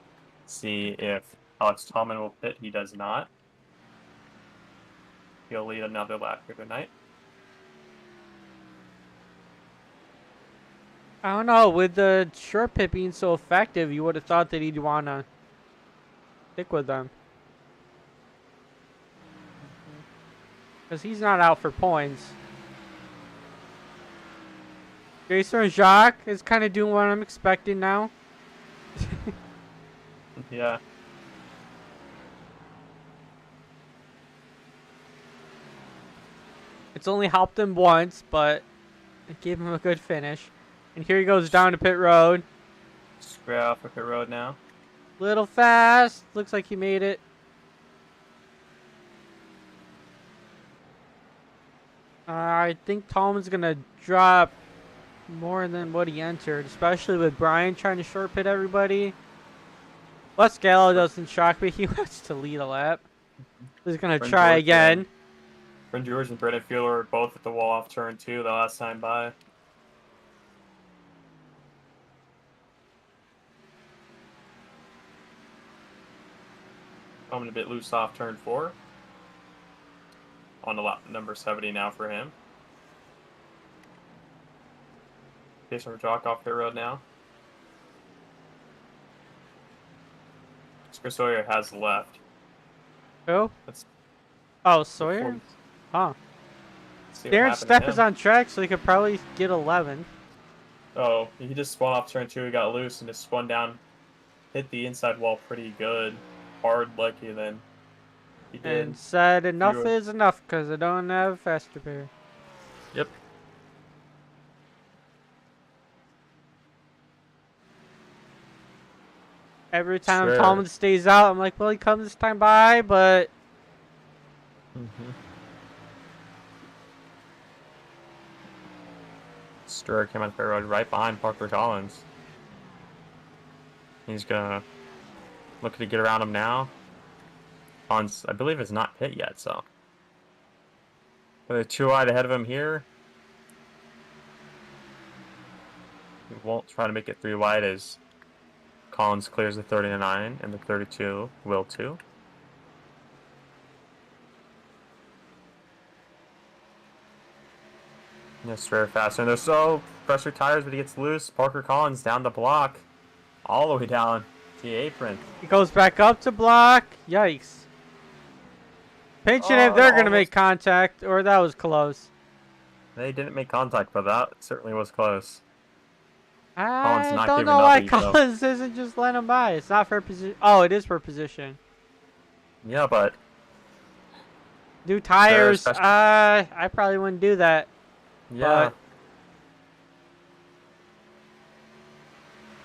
See if Alex Tallman will pit. He does not. He'll lead another lap for the night. I don't know. With the short pit being so effective, you would have thought that he'd want to stick with them. Because he's not out for points. Jason Jacques is kind of doing what I'm expecting now. Yeah. It's only helped him once, but it gave him a good finish. And here he goes down to pit road. Square off of pit road now. Little fast. Looks like he made it. I think Tallman's going to drop more than what he entered, especially with Brian trying to short pit everybody. Les Gallo doesn't shock me. He wants to lead a lap. He's going to try again. Bryn George and Brendan Fielder were both at the wall off turn 2 the last time by. Coming a bit loose off turn 4. On the lap number 70 now for him. Jason Jock off pit road now. Chris Sawyer has left. Who? Let's Oh, Sawyer? Huh. see what Darren happened to Stepp him. is on track, so he could probably get 11. Oh, he just spun off turn 2, he got loose and just spun down, hit the inside wall pretty good. Hard lucky then. He did. And said enough is enough because I don't have faster pair. Yep. Every time Sure. Tallman stays out, I'm like, well, he comes this time by, but Stir came on the road right behind Parker Collins. He's gonna look to get around him now. Collins, I believe, is not pit yet, so. They're 2 wide ahead of him here. He won't try to make it 3 wide as Collins clears the 39 and the 32 will too. Yes, very fast. And they're so pressure tires, but he gets loose. Parker Collins down the block. all the way down to the apron. He goes back up to block. Yikes. Pinching if Oh, they're it going to make almost... contact, or that was close. They didn't make contact, but that certainly was close. Collins I not don't giving know up why either, though. Collins isn't just letting him by. It's not for position. Oh, it is for position. Yeah, but New tires. especially... I probably wouldn't do that. Yeah.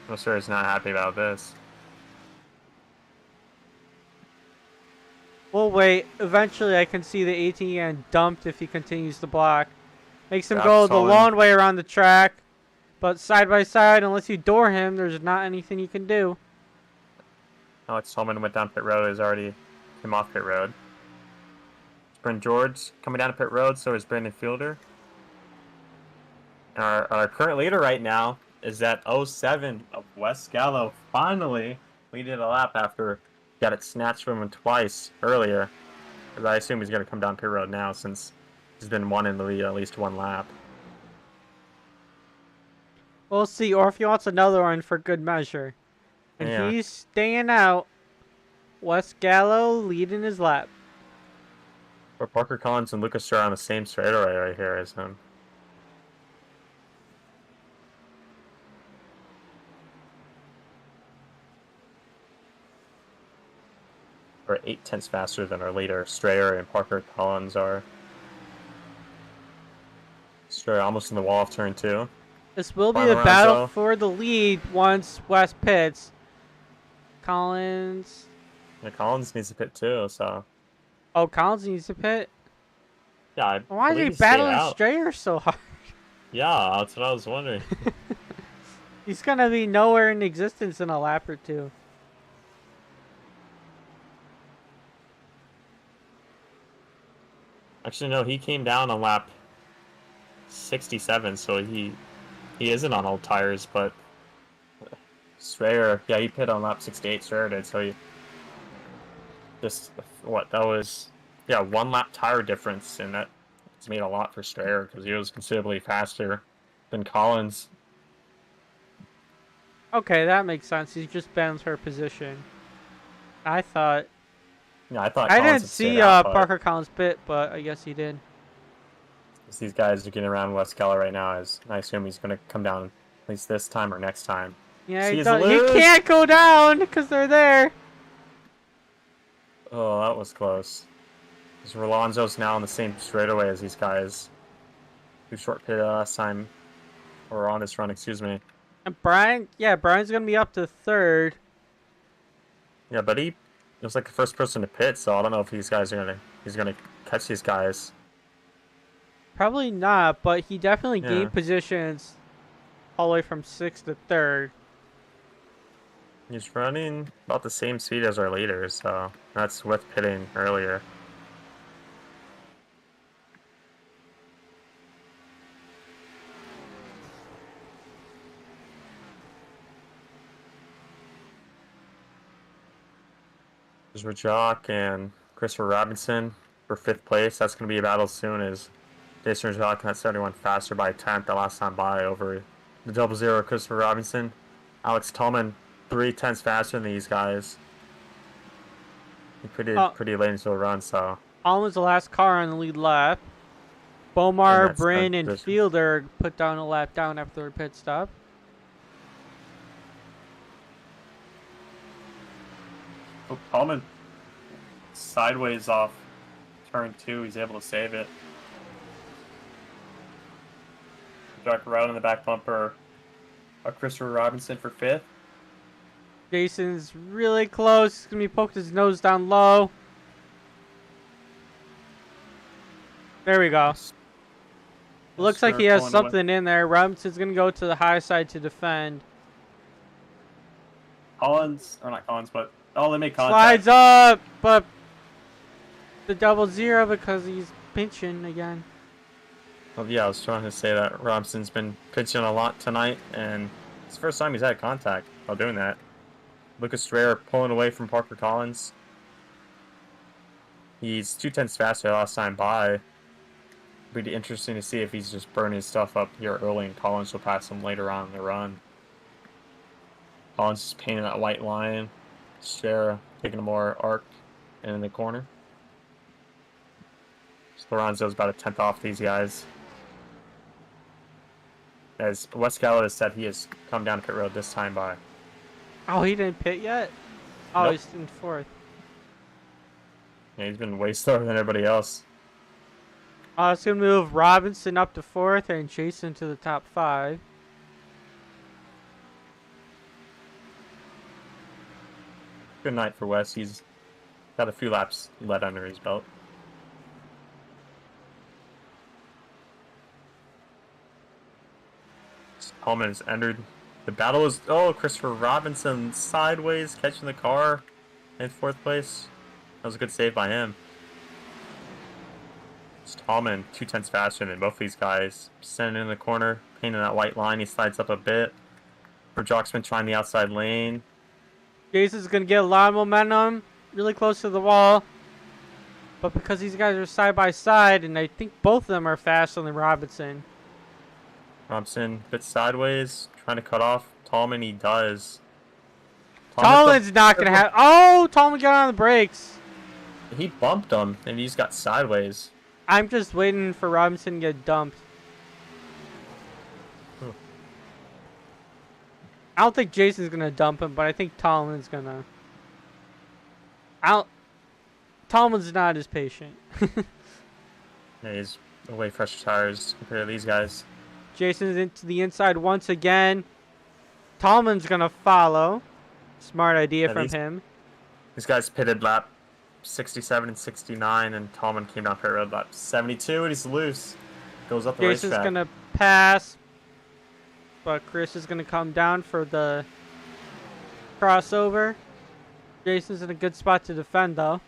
But I'm sure he's not happy about this. we'll wait. Eventually, I can see the 18 getting dumped if he continues to block. Makes him That's go the all in. long way around the track. But side by side, unless you door him, there's not anything you can do. Alex Tolman went down pit road. Is already came off pit road. Brent George coming down to pit road. So is Brandon Fielder. Our current leader right now is at 07 of West Gallo. Finally, we did a lap after got it snatched from him twice earlier. Because I assume he's going to come down pit road now since he's been one in the lead at least one lap. We'll see. Or if he wants another one for good measure. And Yeah. he's staying out. West Gallo leading his lap. But Parker Collins and Lucas are on the same straightaway right here as him. We're 8/10 faster than our leader. Strayer and Parker Collins are. Strayer almost in the wall of turn 2. This will be Final a battle rounds, for the lead once West pits. Collins. Yeah, Collins needs to pit too, so. Oh, Collins needs to pit? Yeah, Why is believe he stayed battling out. Strayer so hard? Yeah, that's what I was wondering. He's going to be nowhere in existence in a lap or two. Actually, no, he came down on lap 67, so he isn't on old tires, but Strayer, yeah, he pit on lap 68, Strayer did, so he just, what, that was, yeah, 1 lap tire difference, and that's made a lot for Strayer, because he was considerably faster than Collins. Okay, that makes sense. He's just bans her position. I thought... Yeah, I thought I Collins didn't had stayed see out, but Parker Collins pit, but I guess he did. these guys are getting around West Keller right now, as I assume he's going to come down at least this time or next time. Yeah, See he his lose. can't go down because they're there. Oh, that was close. Because Rolonzo's now on the same straightaway as these guys. Who short pitted last time, or on this run, excuse me. And Brian's going to be up to third. Yeah, but he was like the first person to pit, so I don't know if he's gonna catch these guys. Probably not, but he definitely Yeah. gained positions all the way from 6th to 3rd. He's running about the same speed as our leader, so that's with pitting earlier. There's Rajak and Christopher Robinson for 5th place. That's going to be a battle soon as Jason Rajak got 71 faster by 10th the last time by over the 00 Christopher Robinson. Alex Tolman 3/10 faster than these guys. He pretty late into the run, so. Allen's the last car on the lead lap. Bomar, that's Bryn, good and position. Fielder put down a lap down after their pit stop. Oh, Tolman sideways off turn 2. He's able to save it. Dark around in the back bumper. Christopher Robinson for 5th. Jason's really close. He's going to be poking his nose down low. There we go. Looks like he has something in there. Robinson's going to go to the high side to defend. Collins, or not Collins, but they make contact. Slides up, but the 00 because he's pinching again. Well, yeah, I was trying to say that Robinson's been pitching a lot tonight, and it's the first time he's had contact while doing that. Lucas Strayer pulling away from Parker Collins. He's 2/10 faster last time by. It'll be interesting to see if he's just burning his stuff up here early and Collins will pass him later on in the run. Collins just painting that white line. Sierra taking a more arc in the corner. Lorenzo's about a tenth off these guys. As Wes Gallo has said, he has come down pit road this time by. Oh, he didn't pit yet? Oh, Nope. he's in fourth. Yeah, he's been way slower than everybody else. It's going to move Robinson up to fourth and Jason to the top 5. Good night for Wes. He's got a few laps led under his belt. Coleman has entered. The battle is... Oh, Christopher Robinson sideways catching the car in fourth place. That was a good save by him. Tallman 2/10 faster than both these guys. Sending in the corner, painting that white line. He slides up a bit. Jocksman trying the outside lane. Jason's going to get a lot of momentum, really close to the wall. But because these guys are side by side, and I think both of them are faster than Robinson. Robinson a bit sideways, trying to cut off Tallman. He does. Tallman's not going to have... Oh, Tallman got on the brakes. He bumped him, and he just got sideways. I'm just waiting for Robinson to get dumped. I don't think Jason's going to dump him, but I think Tallman's going to... Tallman's not as patient. Yeah, he's way fresher tires compared to these guys. Jason's into the inside once again. Tallman's going to follow. Smart idea from him. These guys pitted lap 67 and 69, and Tallman came down pit road lap 72, and he's loose. Goes up the Jason's racetrack. going to pass, but Chris is going to come down for the crossover. Jason's in a good spot to defend, though.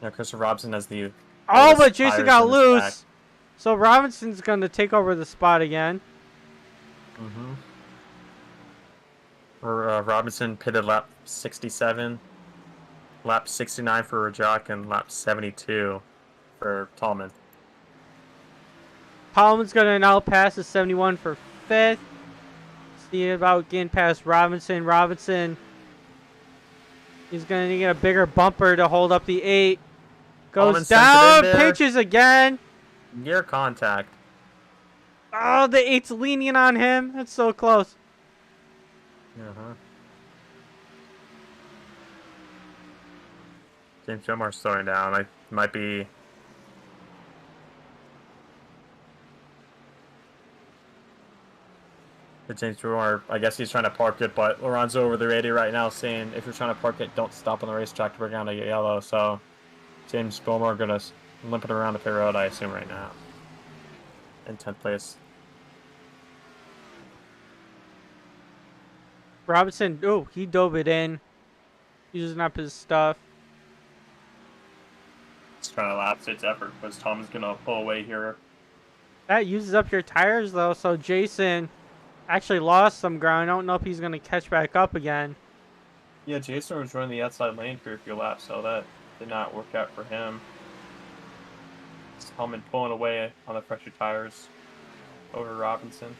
Yeah, Christopher Robinson has the... Oh, but Jason got loose. So Robinson's going to take over the spot again. Mm-hmm. Robinson pitted lap 67, lap 69 for Rajak, and lap 72 for Tallman. Tallman's going to now pass the 71 for 5th. See about getting past Robinson. Robinson, he's going to get a bigger bumper to hold up the 8. Goes down, pinches again. Near contact. Oh, the 8's leaning on him. That's so close. Uh-huh. James Jomar's slowing down. I might be... James Jomar, I guess he's trying to park it, but Lorenzo over the radio right now saying if you're trying to park it, don't stop on the racetrack to bring down a yellow. So James Bomar gonna limp it around the pit road, I assume, right now. In 10th place. Robinson, oh, he dove it in. Using up his stuff. He's trying to lapse its effort because Tom's gonna pull away here. That uses up your tires, though, so Jason actually lost some ground. I don't know if he's going to catch back up again. Yeah, Jason was running the outside lane for a few laps, so that did not work out for him. Tallman pulling away on the pressure tires over Robinson.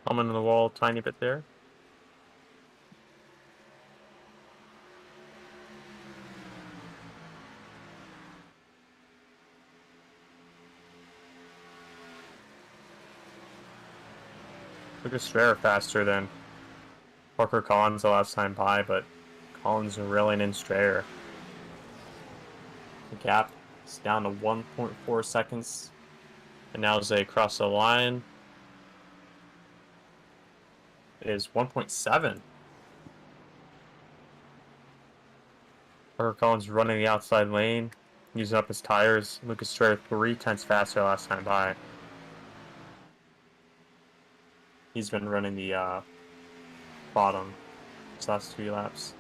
Tallman on the wall, tiny bit there. Took a Strayer faster than Parker Collins the last time by, but Collins reeling in Strayer. The gap is down to 1.4 seconds. And now as they cross the line, is 1.7. Parker Collins running the outside lane, using up his tires. Lucas Strayer 3 tenths faster last time by. He's been running the bottom his last 3 laps.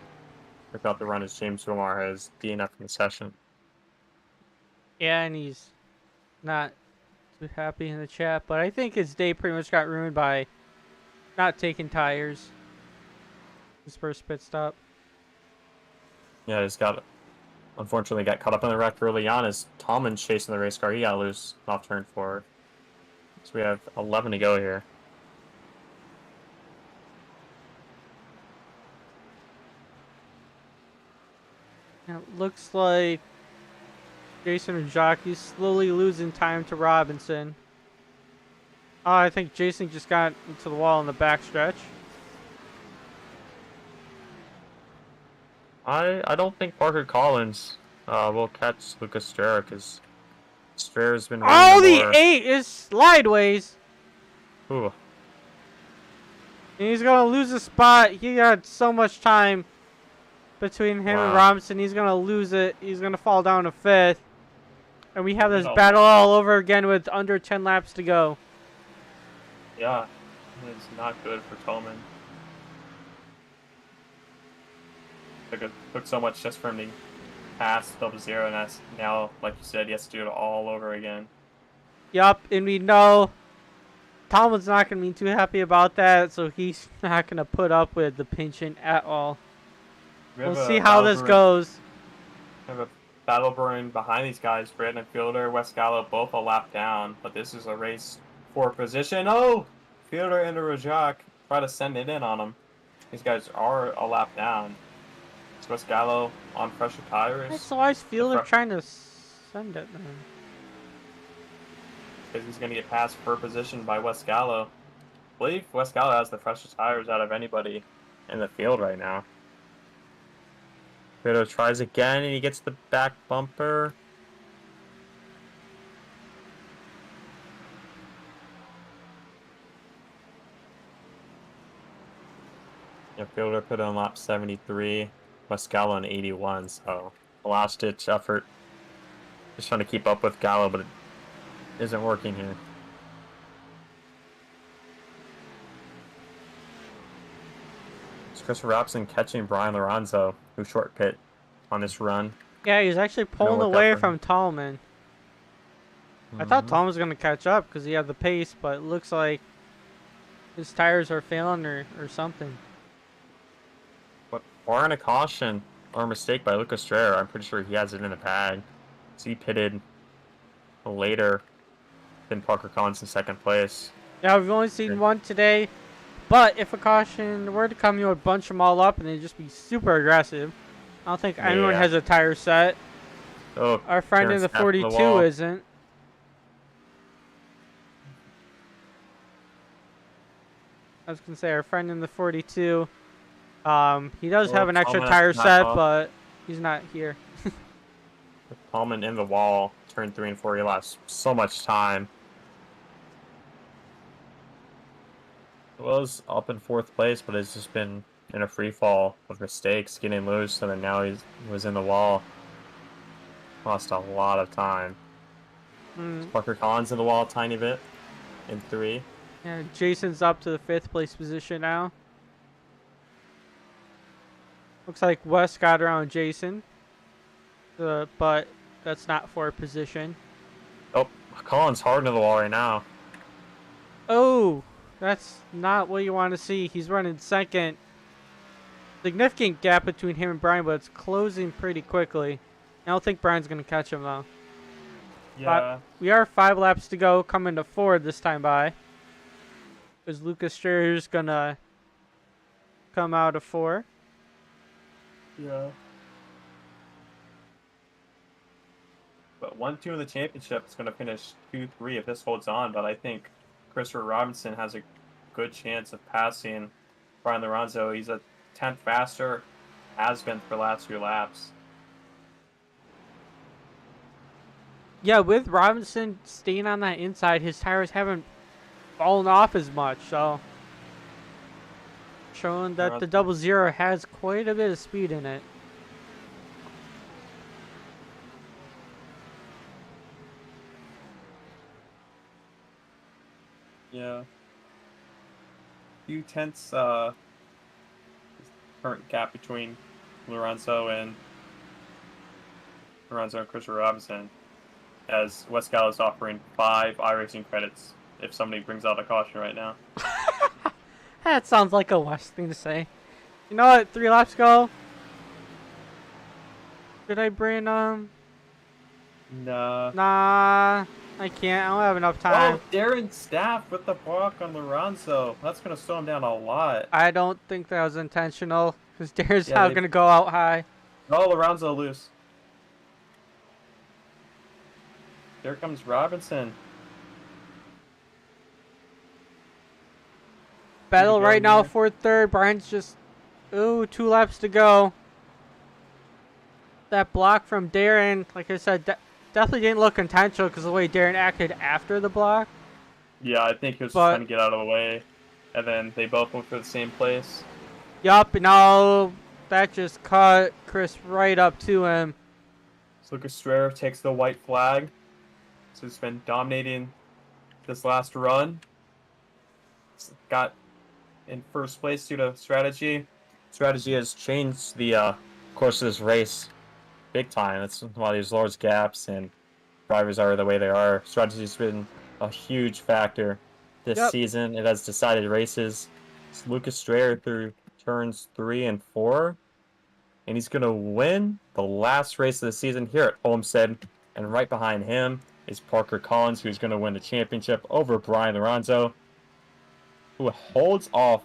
Without the run as James Wilmar has DNF in the session. Yeah, and he's not too happy in the chat, but I think his day pretty much got ruined by not taking tires. His first pit stop. Yeah, unfortunately got caught up in the wreck early on as Tallman's chasing the race car. He got loose off turn 4. So we have 11 to go here. Now, it looks like Jason and Jockey slowly losing time to Robinson. Oh, I think Jason just got into the wall in the backstretch. I don't think Parker Collins will catch Lucas Strayer because Strayer's been Oh, running the 8 is slideways. Ooh. And he's going to lose a spot. He got so much time between him and Robinson. He's going to lose it. He's going to fall down to 5th. And we have this battle all over again with under 10 laps to go. Yeah, it's not good for Tolman. Took so much just for him to pass double zero, and that's now, like you said, he has to do it all over again. Yup, and we know Tomlin's not going to be too happy about that, so he's not going to put up with the pinching at all. We'll see how this goes. We have a battle brewing behind these guys. Brandon Fielder, Wes Gallo, both a lap down, but this is a race for position. Oh! Fielder into Rajak. Try to send it in on him. These guys are a lap down. It's Wes Gallo on fresher tires. So why is Fielder trying to send it then? Because he's going to get passed per position by Wes Gallo. I believe Wes Gallo has the freshest tires out of anybody in the field right now. Fielder tries again, and he gets the back bumper. Yeah, Fielder put on lap 73, Wes Gallo on 81, so a last-ditch effort. Just trying to keep up with Gallo, but it isn't working here. It's Christopher Robson catching Brian Lorenzo, who short pit on this run. Yeah, he's actually pulling away from Tallman. I thought Tallman was going to catch up because he had the pace, but it looks like his tires are failing or something. But barring a caution or a mistake by Lucas Strayer, I'm pretty sure he has it in the bag. So he pitted later than Parker Collins in second place. Yeah, we've only seen one today, but if a caution were to come, you would bunch them all up and they'd just be super aggressive. I don't think anyone has a tire set. Oh, our friend in the 42 isn't. I was going to say, our friend in the 42, he does have an extra tire set, but he's not here. Tallman in the wall, turn 3 and 4, he lost so much time. It was up in 4th place, but it's just been in a free fall of mistakes, getting loose, and then now he was in the wall. Lost a lot of time. Parker Collins in the wall a tiny bit in 3. Yeah, Jason's up to the 5th place position now. Looks like Wes got around Jason, but that's not for position. Oh, Collins hard into the wall right now. Oh, that's not what you want to see. He's running second. Significant gap between him and Brian, but it's closing pretty quickly. I don't think Brian's going to catch him, though. Yeah. We are 5 laps to go, coming to 4 this time by. Because Lucas Strayer's going to come out of 4. Yeah. But 1-2 in the championship is going to finish 2-3 if this holds on. But I think Christopher Robinson has a good chance of passing Brian Lorenzo. He's a 10th faster, has been for the last few laps. Yeah, with Robinson staying on that inside, his tires haven't fallen off as much. So showing that the 00 has quite a bit of speed in it. Yeah. Few tenths current gap between Lorenzo and Christopher Robinson, as West Gal is offering 5 iRacing credits if somebody brings out a caution right now. That sounds like a West thing to say. You know what? 3 laps go. Did I bring Nah. Nah, I can't. I don't have enough time. Oh, Darren Staff with the block on Lorenzo. That's gonna slow him down a lot. I don't think that was intentional, because Darren's not gonna go out high. Oh, Lorenzo loose. Here comes Robinson. Battle right now for third. Brian's just, 2 laps to go. That block from Darren, like I said, definitely didn't look intentional because of the way Darren acted after the block. Yeah, I think he was just trying to get out of the way, and then they both went for the same place. Yup, no, that just caught Chris right up to him. So Lucas Strayer takes the white flag. So he's been dominating this last run. He's got in first place due to strategy. Strategy has changed the course of this race big time. That's why these large gaps and drivers are the way they are. Strategy's been a huge factor this season. It has decided races. It's Lucas Strayer through turns 3 and 4. And he's going to win the last race of the season here at Homestead. And right behind him is Parker Collins, who's going to win the championship over Brian Lorenzo, who holds off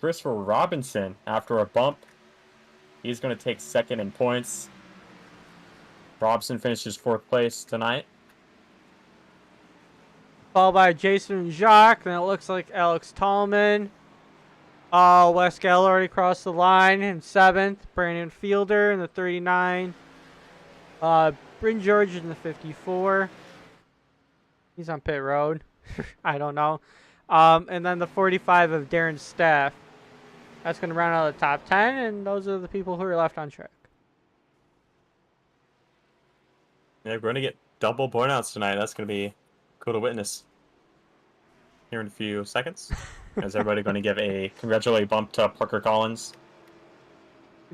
Christopher Robinson after a bump. He's going to take second in points. Robinson finishes 4th place tonight. Followed by Jason and Jacques. Then it looks like Alex Tallman. Wes Gell already crossed the line in 7th. Brandon Fielder in the 39. Bryn George in the 54. He's on pit road. I don't know. And then the 45 of Darren Staff. That's going to round out the top 10, and those are the people who are left on track. Yeah, we're going to get double burnouts tonight. That's going to be cool to witness here in a few seconds. Is everybody going to give a congratulatory bump to Parker Collins?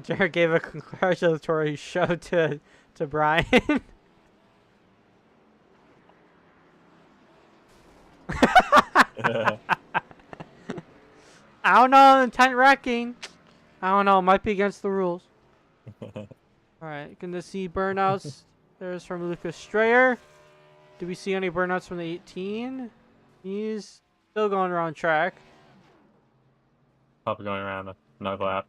Jared gave a congratulatory show to Brian. I don't know, intent wrecking. I don't know, it might be against the rules. Alright, gonna see burnouts. There's from Lucas Strayer. Do we see any burnouts from the 18? He's still going around track. Probably going around another lap.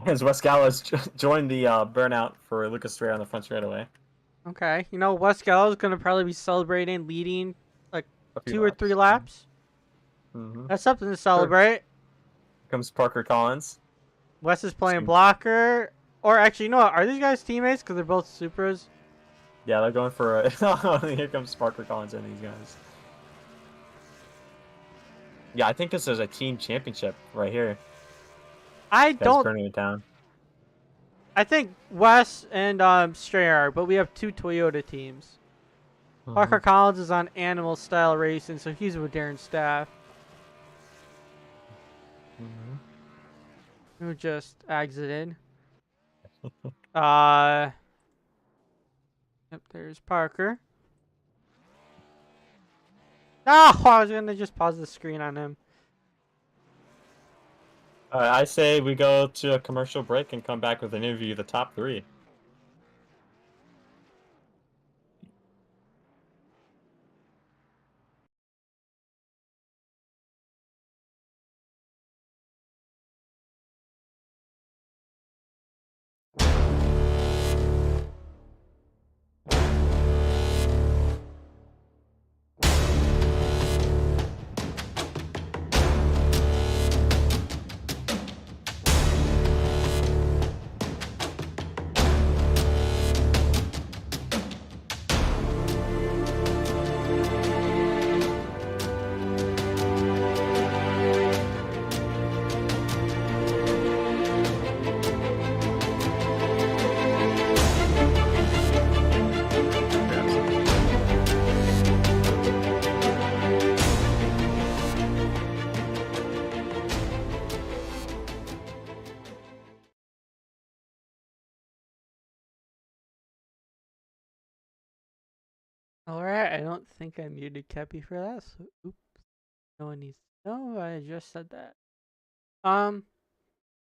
As Wes Gallows joined the burnout for Lucas Strayer on the front straightaway. Okay, you know, Wes Gallows is gonna probably be celebrating, leading like 2 or 3 laps. Mm-hmm. That's something to celebrate. Here comes Parker Collins. Wes is playing blocker. Or actually, you know what? Are these guys teammates? Because they're both Supras. Yeah, they're going for a... Here comes Parker Collins and these guys. Yeah, I think this is a team championship right here. I don't... burning it down. I think Wes and Strayer, but we have 2 Toyota teams. Mm-hmm. Parker Collins is on Animal Style Racing, so he's with Darren Staff. Mm-hmm. Who just exited. Yep, there's Parker. No, I was gonna just pause the screen on him. I say we go to a commercial break and come back with an interview of the top 3. Alright, I don't think I muted Kepi for that, so oops. No one needs to know I just said that.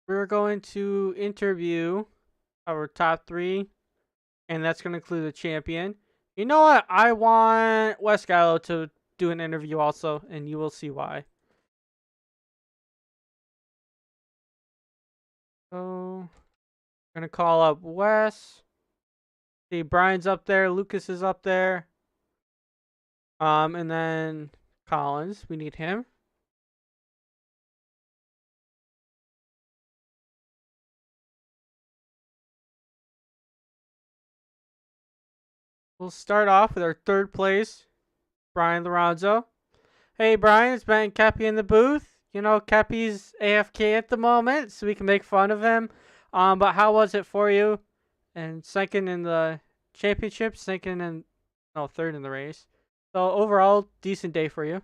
We're going to interview our top 3, and that's going to include the champion. You know what? I want West Gallo to do an interview also, and you will see why. So, I'm going to call up Wes. See, Brian's up there. Lucas is up there. And then Collins. We need him. We'll start off with our 3rd place, Brian Lorenzo. Hey, Brian, it's Ben and Kepi in the booth. You know, Kepi's AFK at the moment, so we can make fun of him. But how was it for you? And 2nd in the championship, 3rd in the race. So overall, decent day for you.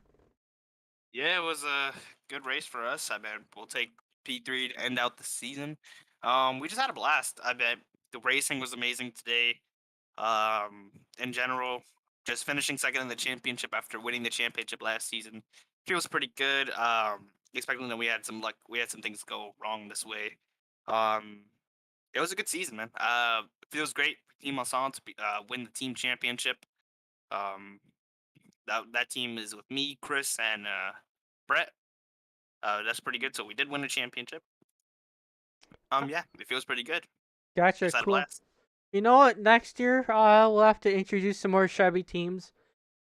Yeah, it was a good race for us. I bet we'll take P3 to end out the season. We just had a blast. I bet the racing was amazing today. In general, just finishing 2nd in the championship after winning the championship last season feels pretty good. Expecting that we had some luck, we had some things go wrong this way. Um, it was a good season, man. Feels great for Team Ensemble to win the team championship. Um, that team is with me, Chris, and Brett. That's pretty good. So we did win a championship. Yeah, it feels pretty good. Gotcha, Just had a cool. blast. You know what? Next year, we'll have to introduce some more Chevy teams.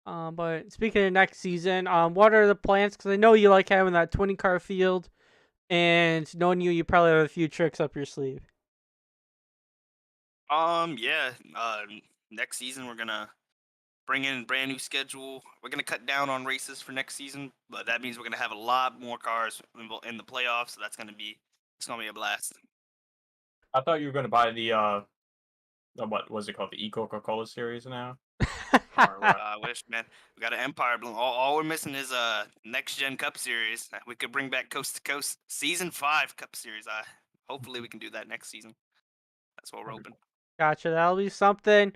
But speaking of next season, what are the plans? Because I know you like having that 20-car field, and knowing you probably have a few tricks up your sleeve. Yeah. Next season we're gonna bring in a brand new schedule. We're gonna cut down on races for next season, but that means we're gonna have a lot more cars in the playoffs. So it's gonna be a blast. I thought you were going to buy the what was it called? The Coca-Cola series now? Or what? I wish, man. We got an Empire Bloom. All we're missing is a next gen Cup Series. We could bring back Coast to Coast Season 5 Cup Series. Hopefully we can do that next season. That's what we're hoping. Gotcha, that'll be something.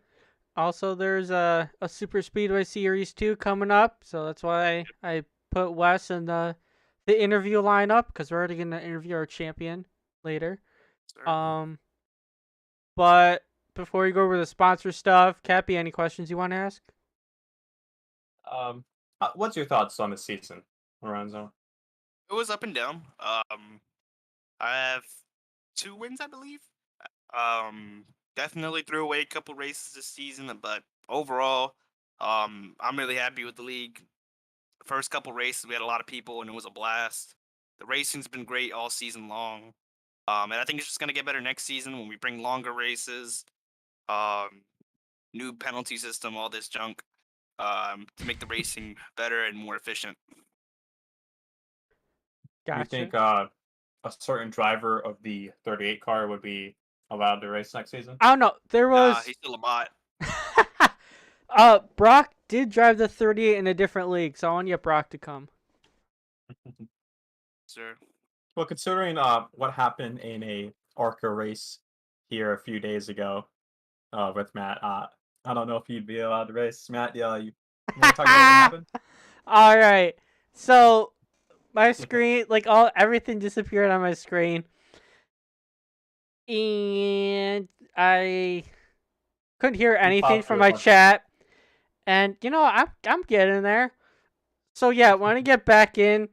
Also, there's a Super Speedway Series 2 coming up, so that's why I put Wes in the interview lineup, because we're already going to interview our champion later. Sure. But before we go over the sponsor stuff, Cappy, any questions you want to ask? What's your thoughts on the season, Lorenzo? It was up and down. I have 2 wins, I believe. Definitely threw away a couple races this season, but overall, I'm really happy with the league. The first couple races, we had a lot of people, and it was a blast. The racing's been great all season long. And I think it's just gonna get better next season when we bring longer races, um, new penalty system, all this junk, to make the racing better and more efficient. Do you Gotcha. think a certain driver of the 38 car would be allowed to race next season? I don't know. There was. He's still a bot. Brock did drive the 38 in a different league, so I want to get Brock to come. Sir. Well, considering what happened in a ARCA race here a few days ago with Matt, I don't know if you'd be allowed to race. Matt, yeah, you want to talk about what happened? All right. So my screen, everything disappeared on my screen, and I couldn't hear anything from my chat. And I'm getting there. So yeah, when I get back in,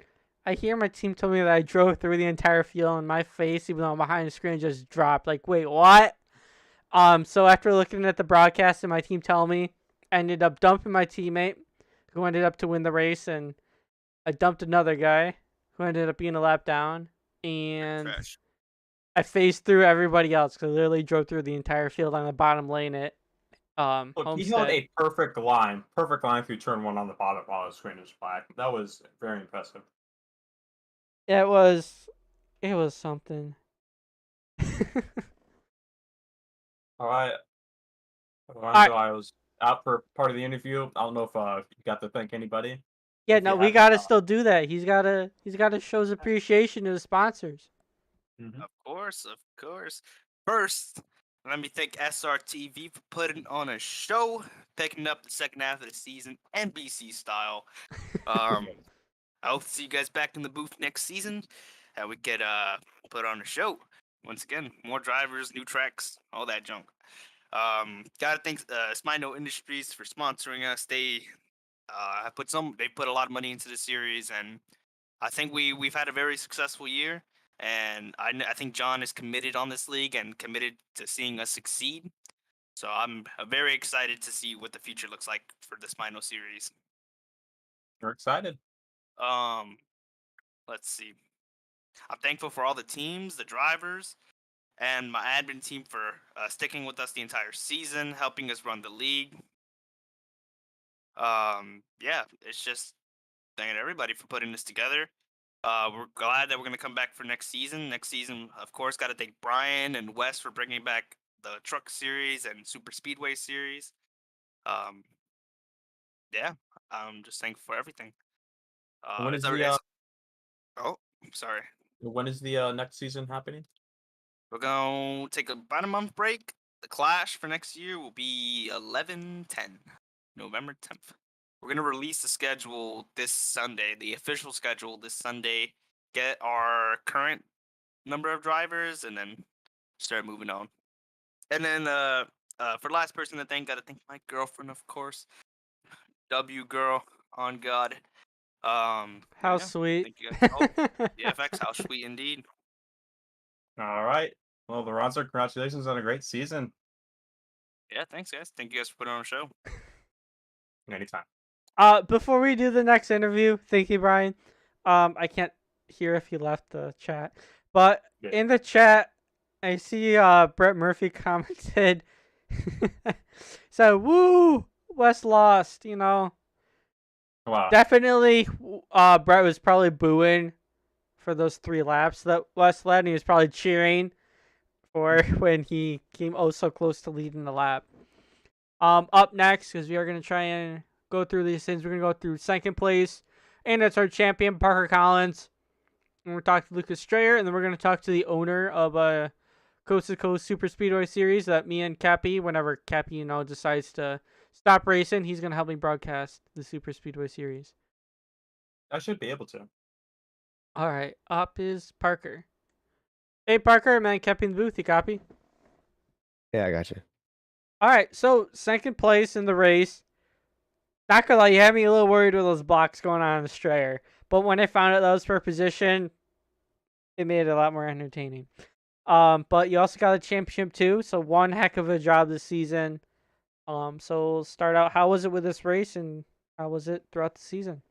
I hear my team tell me that I drove through the entire field, and my face, even though I'm behind the screen, just dropped. Like, wait, what? So after looking at the broadcast and my team telling me, I ended up dumping my teammate, who ended up to win the race, and I dumped another guy, who ended up being a lap down, and Crash. I phased through everybody else because I literally drove through the entire field on the bottom lane at Look, he held Homestead. a perfect line through turn 1 on the bottom while the screen was black. That was very impressive. It was something. All right, Lorenzo, I was out for part of the interview. I don't know if you got to thank anybody. Yeah, If no, you we haven't, gotta still do that. He's gotta show his appreciation to the sponsors. mhm. Of course, of course. First, let me thank SRTV for putting on a show, picking up the second half of the season, NBC style. Um, I hope to see you guys back in the booth next season, and we could put on a show. Once again, more drivers, new tracks, all that junk. Gotta thank Smino Industries for sponsoring us. They put a lot of money into the series, and I think we've had a very successful year. And I think John is committed on this league and committed to seeing us succeed. So I'm very excited to see what the future looks like for the Spino series. We're excited. Um, let's see. I'm thankful for all the teams, the drivers, and my admin team for sticking with us the entire season, helping us run the league. Yeah, it's just thanking everybody for putting this together. We're glad that we're gonna come back for next season. Next season, of course, got to thank Brian and Wes for bringing back the truck series and super speedway series. Um, yeah, I'm just thankful for everything. When Is is there the is Oh, sorry. next season happening? We're gonna take about a month break. The Clash for next year will be 11/10, November 10th. We're gonna release the schedule this Sunday, the official schedule this Sunday. Get our current number of drivers, and then start moving on. And then for the last person to thank, gotta thank my girlfriend, of course. W girl on God. How Yeah, sweet. thank you guys. Oh, the FX, how sweet indeed. All right. Well, Lorenzo, congratulations on a great season. Yeah, thanks guys. Thank you guys for putting on a show. Anytime. Before we do the next interview, thank you, Brian. I can't hear if you left the chat, but Good. in the chat, I see Brett Murphy commented, so woo, West lost. You know, Wow. definitely. Brett was probably booing for those 3 laps that West led, and he was probably cheering for when he came oh so close to leading the lap. Up next, because we are gonna try and go through these things. We're gonna go through second place, and it's our champion Parker Collins. And we're talking to Lucas Strayer, and then we're gonna talk to the owner of a Coast to Coast Super Speedway series that me and Cappy, whenever Cappy decides to stop racing, he's gonna help me broadcast the Super Speedway series. I should be able to. All right, up is Parker. Hey Parker, man, Cappy in the booth. You copy? Yeah, I got you. All right, so second place in the race. Not gonna lie, you had me a little worried with those blocks going on the Strayer. But when I found out that was per position, it made it a lot more entertaining. But you also got a championship too, so one heck of a job this season. So we'll start out. How was it with this race, and how was it throughout the season?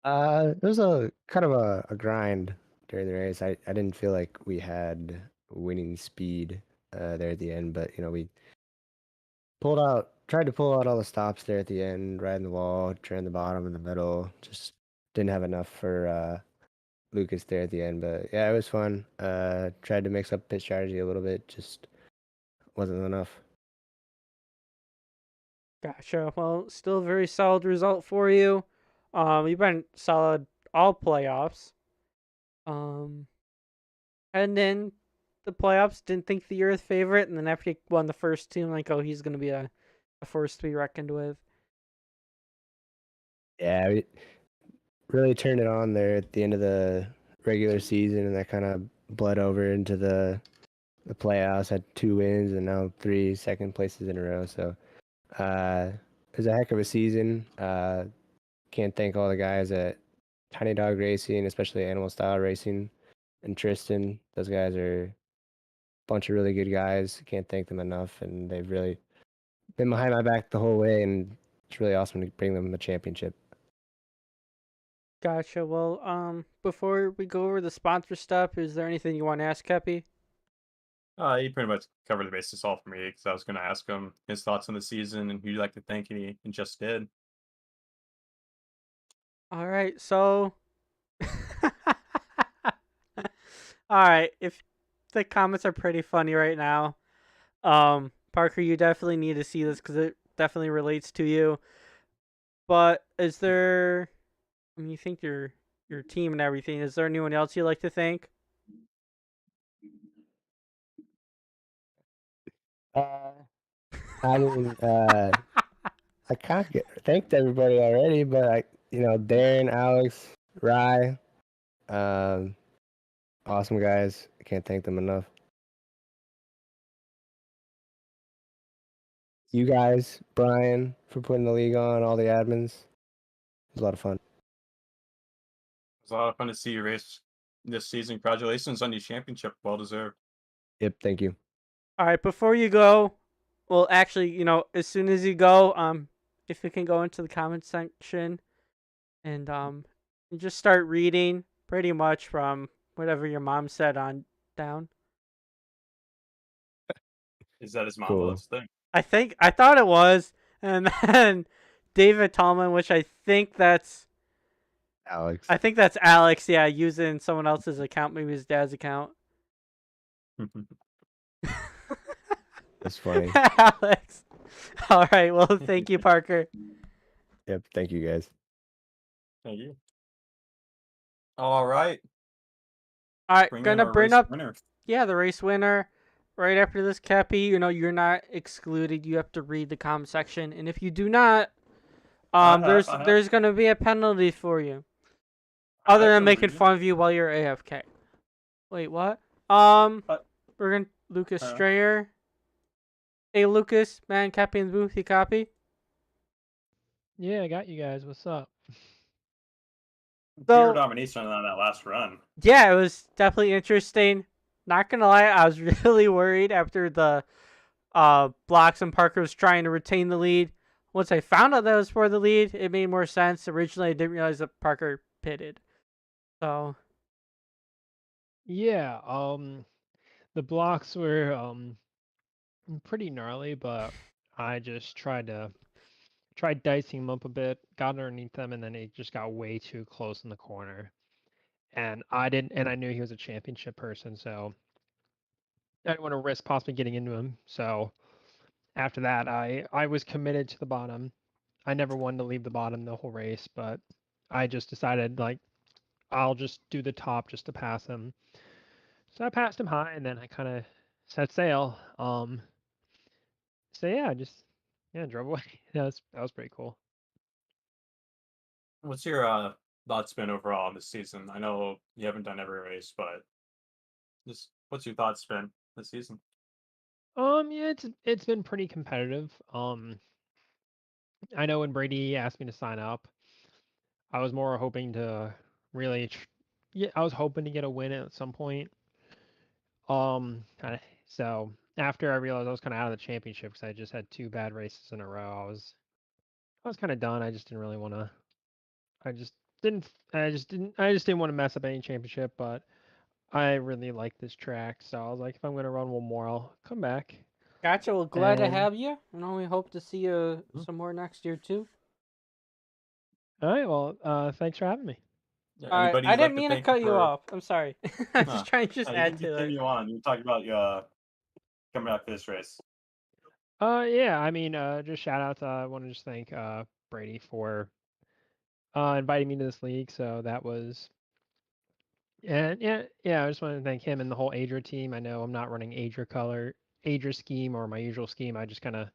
It was a kind of a grind during the race. I didn't feel like we had winning speed there at the end, but we tried to pull out all the stops there at the end, riding the wall, turn the bottom in the middle. Just didn't have enough for Lucas there at the end, but yeah, it was fun. Tried to mix up pit strategy a little bit, just wasn't enough. Gotcha. Well, still a very solid result for you. You've been solid all playoffs. And then the playoffs, didn't think that you're a favorite, and then after you won the first two, I'm like, oh, he's gonna be a force to be reckoned with. Yeah, we really turned it on there at the end of the regular season, and that kind of bled over into the playoffs. Had 2 wins and now 3 second places in a row. So it was a heck of a season. Can't thank all the guys at Tiny Dog Racing, especially Animal Style Racing, and Tristan. Those guys are a bunch of really good guys. Can't thank them enough, and they've really been behind my back the whole way, and it's really awesome to bring them the championship. Gotcha. Well, before we go over the sponsor stuff, is there anything you want to ask, Kepi? He pretty much covered the bases all for me because I was going to ask him his thoughts on the season and who you'd like to thank, and he just did. All right, so all right, if the comments are pretty funny right now, Parker, you definitely need to see this because it definitely relates to you. But is there? I mean, you think your team and everything. Is there anyone else you'd like to thank? Uh, I mean, I kind of thanked everybody already, but Darren, Alex, Rye, um, awesome guys. I can't thank them enough. You guys, Brian, for putting the league on, all the admins. It was a lot of fun. It was a lot of fun to see you race this season. Congratulations on your championship. Well deserved. Yep, thank you. All right, before you go, well, actually, as soon as you go, if you can go into the comment section and just start reading pretty much from whatever your mom said on down. Is that his mom? Cool. Well, that's the thing. I thought it was, and then David Tallman, which I think that's Alex. Alex. Yeah, using someone else's account, maybe his dad's account. That's funny. Alex. All right. Well, thank you, Parker. Yep, thank you guys. Thank you. All right. All right, Bring in gonna our bring race up winner. the race winner right after this, Cappy. You're not excluded. You have to read the comment section, and if you do not, I have. there's gonna be a penalty for you, I other have than been making reading. fun of you while you're AFK. Wait, what? We're gonna Lucas Strayer. Hey, Lucas, man, Cappy in the booth. You copy? Yeah, I got you guys. What's up? Pure So domination on that last run. yeah, it was definitely interesting. Not gonna lie, I was really worried after the blocks and Parker was trying to retain the lead. Once I found out that was for the lead, it made more sense. Originally, I didn't realize that Parker pitted. So Yeah, the blocks were pretty gnarly, but I just tried dicing them up a bit, got underneath them, and then it just got way too close in the corner. And I knew he was a championship person, so I didn't want to risk possibly getting into him. So after that, I was committed to the bottom. I never wanted to leave the bottom the whole race, but I just decided like I'll just do the top just to pass him. So I passed him high, and then I kind of set sail. So yeah, I just drove away. That was pretty cool. What's your thoughts been overall on this season? I know you haven't done every race, but just what's your thoughts been this season? Yeah, it's been pretty competitive. I know when Brady asked me to sign up, I was more hoping to really, yeah, I was hoping to get a win at some point. Kind of. So after I realized I was kind of out of the championship because I just had two bad races in a row, I was kind of done. I just didn't really want to. I just didn't. I just didn't. I just didn't want to mess up any championship. But I really like this track, so I was like, if I'm gonna run one more, I'll come back. gotcha. Well, glad to And have you. We hope to see you some more next year too. all right, well, thanks for having me. Yeah, All right, anybody I you'd like didn't to mean to thank cut you for? off. I'm sorry. I'm Huh. just trying to You add can to it. continue on. You talking about your coming out for this race. Yeah, I mean, just shout out. I want to just thank Brady for inviting me to this league. So that was, and yeah. I just want to thank him and the whole Adria team. I know I'm not running Adria scheme or my usual scheme. I just kind of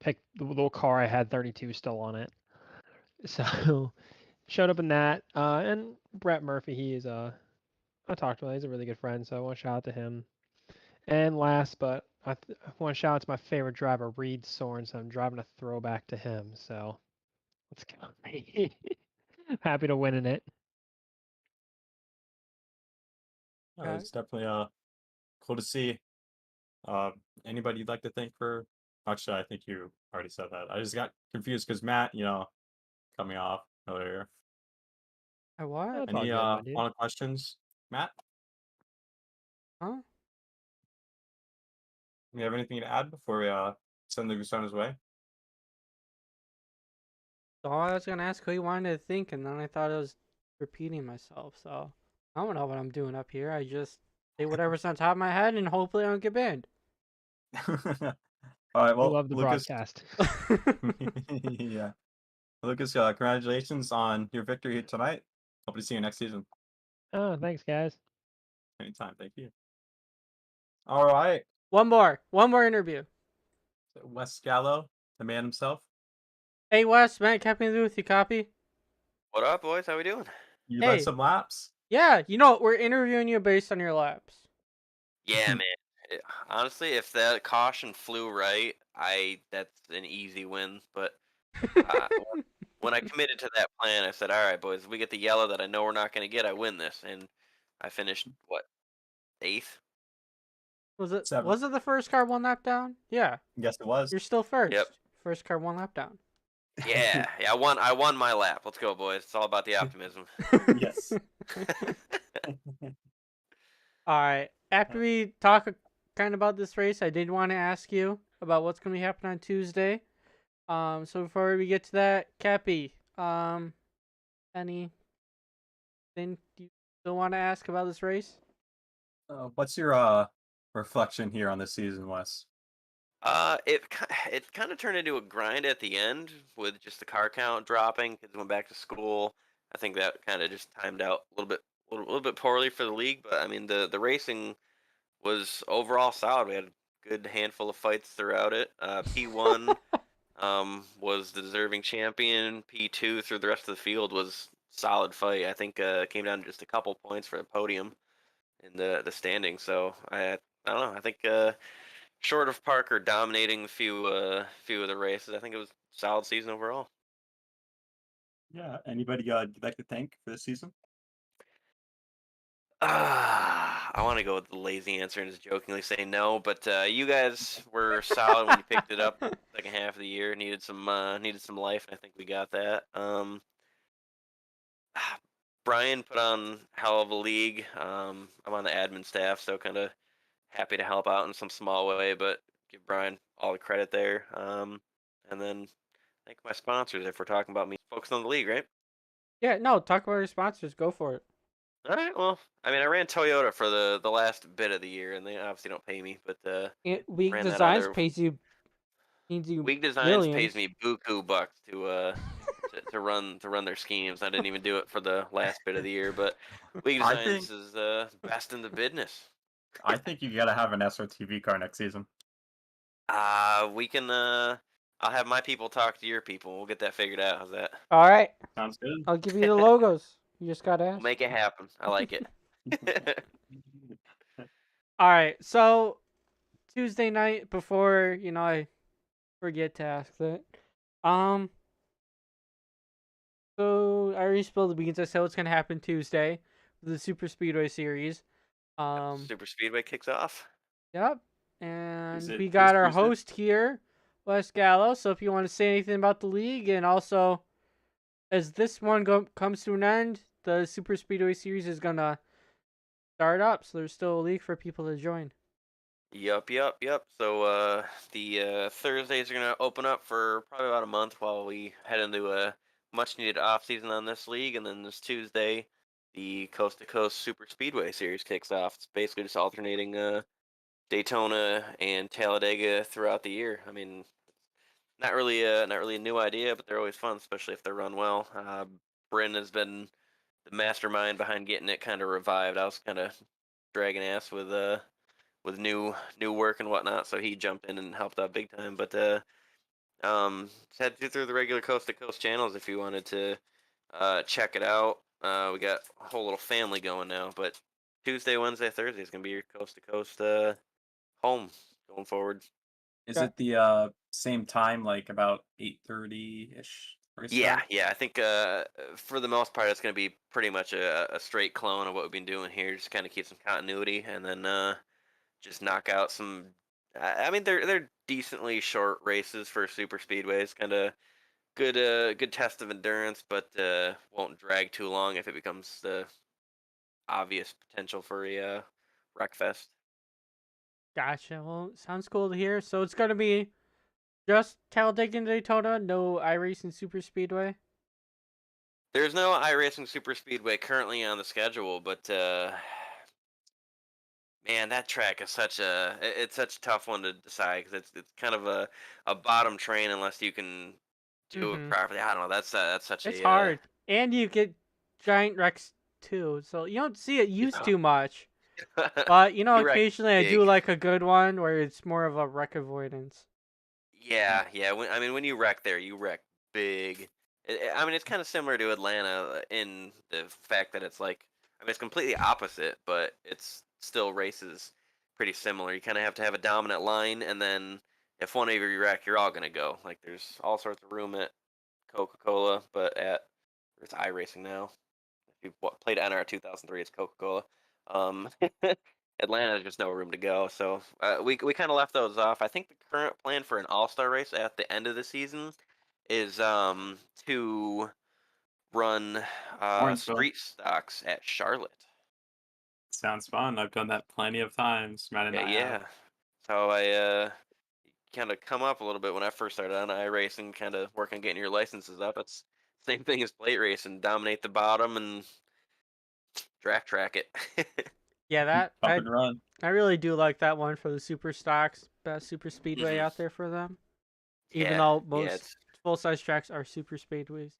picked the little car I had 32 still on it. So showed up in that. And Brett Murphy, I talked to him. He's a really good friend, so I want to shout out to him. And last, but I want to shout out to my favorite driver, Reed Sorensen. I'm driving a throwback to him, so let's go. Happy to win in it. It's definitely cool to see. Anybody you'd like to thank for? Actually, I think you already said that. I just got confused because Matt, coming off earlier. What? That's all Any good, my dude. final questions, Matt? Huh? You have anything to add before we send Lucas on his way? So I was gonna ask who you wanted to think, and then I thought I was repeating myself. So I don't know what I'm doing up here. I just say whatever's on top of my head, and hopefully I don't get banned. All right. We Well, love the Lucas. broadcast. Yeah. Lucas, congratulations on your victory tonight. Hope to see you next season. Oh, thanks, guys. Anytime. Thank you. All right. One more interview. Wes Gallo, the man himself. Hey, Wes, Matt, Cappy with you, copy? What up, boys? How we doing? You Hey. led some laps. Yeah, you know, we're interviewing you based on your laps. Yeah, man. Honestly, if that caution flew right, that's an easy win. But uh, when I committed to that plan, I said, "All right, boys, if we get the yellow that I know we're not going to get, I win this." And I finished what 8th? Was it Seventh. the first car one lap down? Yeah, Yes, it was. you're still first. Yep. First car one lap down. Yeah, yeah. I won my lap. Let's go, boys. It's all about the optimism. Yes. All right. After we talk kind of about this race, I did want to ask you about what's going to be happening on Tuesday. So before we get to that, Cappy, anything you still want to ask about this race? What's your reflection here on this season, Wes? It kind of turned into a grind at the end with just the car count dropping. Kids went back to school. I think that kind of just timed out a little bit poorly for the league. But I mean, the racing was overall solid. We had a good handful of fights throughout it. P1 was the deserving champion. P2 through the rest of the field was solid fight. I think it came down to just a couple points for the podium in the standing. So I don't know. I think short of Parker dominating a few of the races, I think it was a solid season overall. Yeah. Anybody you'd like to thank for this season? I want to go with the lazy answer and just jokingly say no, but you guys were solid when you picked it up second half of the year. Needed some life, and I think we got that. Brian put on hell of a league. I'm on the admin staff, so kind of happy to help out in some small way, but give Brian all the credit there. And then thank my sponsors if we're talking about me focused on the league, right? Yeah, no, talk about your sponsors. Go for it. All right. Well, I mean, I ran Toyota for the last bit of the year, and they obviously don't pay me, but Weak ran that Designs other- means you Weak Designs millions. pays me buku bucks to run their schemes. I didn't even do it for the last bit of the year, but Weak I Designs is best in the business. I think you gotta have an SRTV car next season. We can. I'll have my people talk to your people. We'll get that figured out. How's that? All right, Sounds good. I'll give you the logos. You just gotta ask. We'll make it happen. I like it. All right, so Tuesday night before I forget to ask that. So I already spilled the beans. I said what's gonna happen Tuesday with the Super Speedway Series. Super Speedway kicks off. Yep, and it we got this our Tuesday? host here, Wes Gallo. So if you want to say anything about the league, and also as this one comes to an end, the Super Speedway Series is gonna start up. So there's still a league for people to join. Yep. So the Thursdays are gonna open up for probably about a month while we head into a much needed off season on this league, and then this Tuesday, the Coast to Coast Super Speedway Series kicks off. It's basically just alternating Daytona and Talladega throughout the year. I mean, not really a new idea, but they're always fun, especially if they're run well. Bryn has been the mastermind behind getting it kind of revived. I was kind of dragging ass with new work and whatnot, so he jumped in and helped out big time. But just head through the regular Coast to Coast channels if you wanted to check it out. We got a whole little family going now, but Tuesday, Wednesday, Thursday is gonna be your Coast to Coast home going forward. Is Okay. it the same time, like about 8:30-ish? Yeah. I think for the most part, it's going to be pretty much a straight clone of what we've been doing here, just kind of keep some continuity, and then just knock out some. I mean, they're decently short races for super speedways, kind of good test of endurance, but won't drag too long if it becomes the obvious potential for a wreck fest. Gotcha. Well, sounds cool to hear. So it's gonna be just Talladega and Daytona, no iRacing Super Speedway. There's no iRacing Super Speedway currently on the schedule, but man, that track is such a tough one to decide because it's kind of a bottom train unless you can do it properly. I don't know. That's such It's a hard, and you get giant wrecks too. So you don't see it used too much. But You wreck occasionally I do big. like a good one where it's more of a wreck avoidance. Yeah, yeah. I mean, when you wreck there, you wreck big. I mean, it's kind of similar to Atlanta in the fact that it's like, I mean, it's completely opposite, but it's still races pretty similar. You kind of have to have a dominant line, and then if one of you wreck, you're all gonna go. Like, there's all sorts of room at Coca-Cola, but it's iRacing now. If you played NR 2003, it's Coca-Cola. Um, Atlanta, there's just no room to go. So we kind of left those off. I think the current plan for an all-star race at the end of the season is to run Lawrenceville. street stocks at Charlotte. Sounds fun. I've done that plenty of times. Matt and Yeah, I yeah. have. So I kind of come up a little bit when I first started on iRacing, kind of working on getting your licenses up. It's same thing as plate racing, dominate the bottom and draft track it. Yeah, that Up and run. I really do like that one for the super stocks. Best super speedway Mhm. out there for them. Even Yeah, though yeah, most full size tracks are super speedways.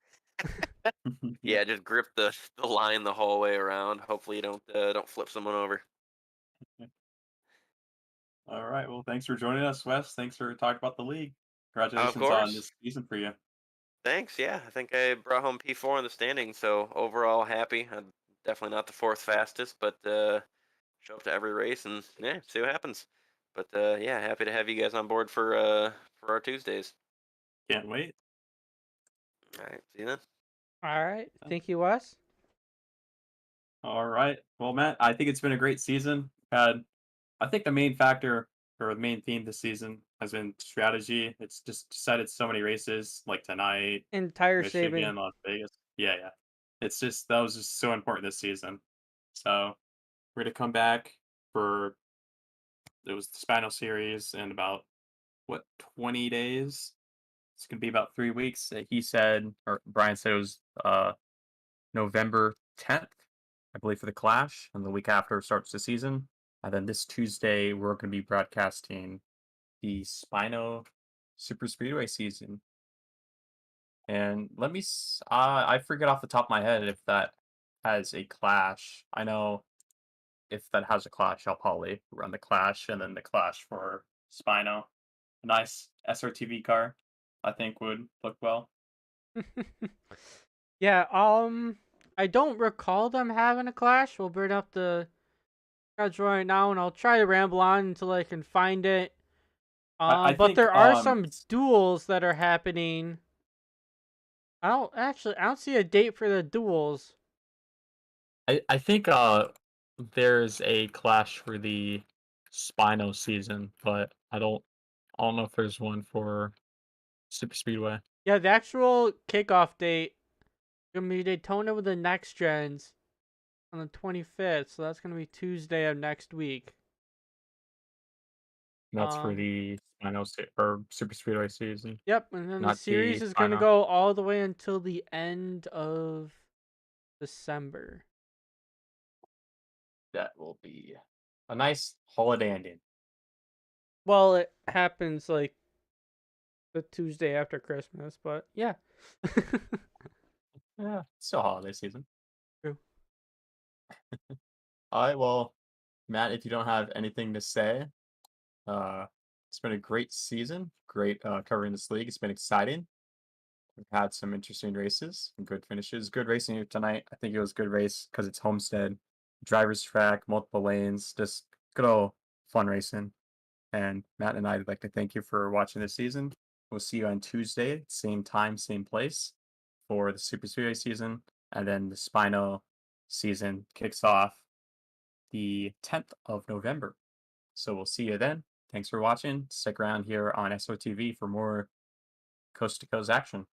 yeah. Just grip the line the whole way around. Hopefully you don't flip someone over. All right. Well, thanks for joining us, Wes. Thanks for talking about the league. Of Congratulations on course. this season for you. Thanks. Yeah, I think I brought home P4 in the standings, so overall happy. I'm definitely not the fourth fastest, but show up to every race and yeah, see what happens. But yeah, happy to have you guys on board for our Tuesdays. Can't wait. All right, see you then. All right. Thank you, Wes. All right. Well, Matt, I think it's been a great season. I think the main factor or the main theme this season has been strategy. It's just decided so many races like tonight, Entire saving. Michigan, Las Vegas. Yeah, yeah. It's just that was just so important this season. So we're gonna come back for it was the Spinal series in about what 20 days. It's gonna be about 3 weeks. He said, or Brian said it was November 10th, I believe, for the Clash, and the week after starts the season. And then this Tuesday, we're going to be broadcasting the Spino Super Speedway season. And I forget off the top of my head if that has a Clash. I know if that has a Clash, I'll probably run the Clash and then the Clash for Spino. A nice SRTV car, I think, would look well. Yeah, I don't recall them having a clash. We'll bring up the schedule right now and I'll try to ramble on until I can find it. I But think there are some duels that are happening. I don't see a date for the duels. I think there's a clash for the Spino season, but I don't know if there's one for Super Speedway. Yeah, the actual kickoff date gonna be Daytona with the next gens on the 25th, so that's gonna be Tuesday of next week. That's for the or Super Speedway season, Yep, and then the not series the is gonna Spino. go all the way until the end of December. That will be a nice holiday ending. Well, it happens like the Tuesday after Christmas, but yeah. Yeah, it's still holiday season. True. All right, well, Matt, if you don't have anything to say, it's been a great season. Great covering this league. It's been exciting. We've had some interesting races and good finishes. Good racing here tonight. I think it was a good race because it's Homestead, driver's track, multiple lanes, just good old fun racing. And Matt and I would like to thank you for watching this season. We'll see you on Tuesday, same time, same place for the Super Speedway season. And then the Spino season kicks off the 10th of November. So we'll see you then. Thanks for watching. Stick around here on SOTV for more coast to coast action.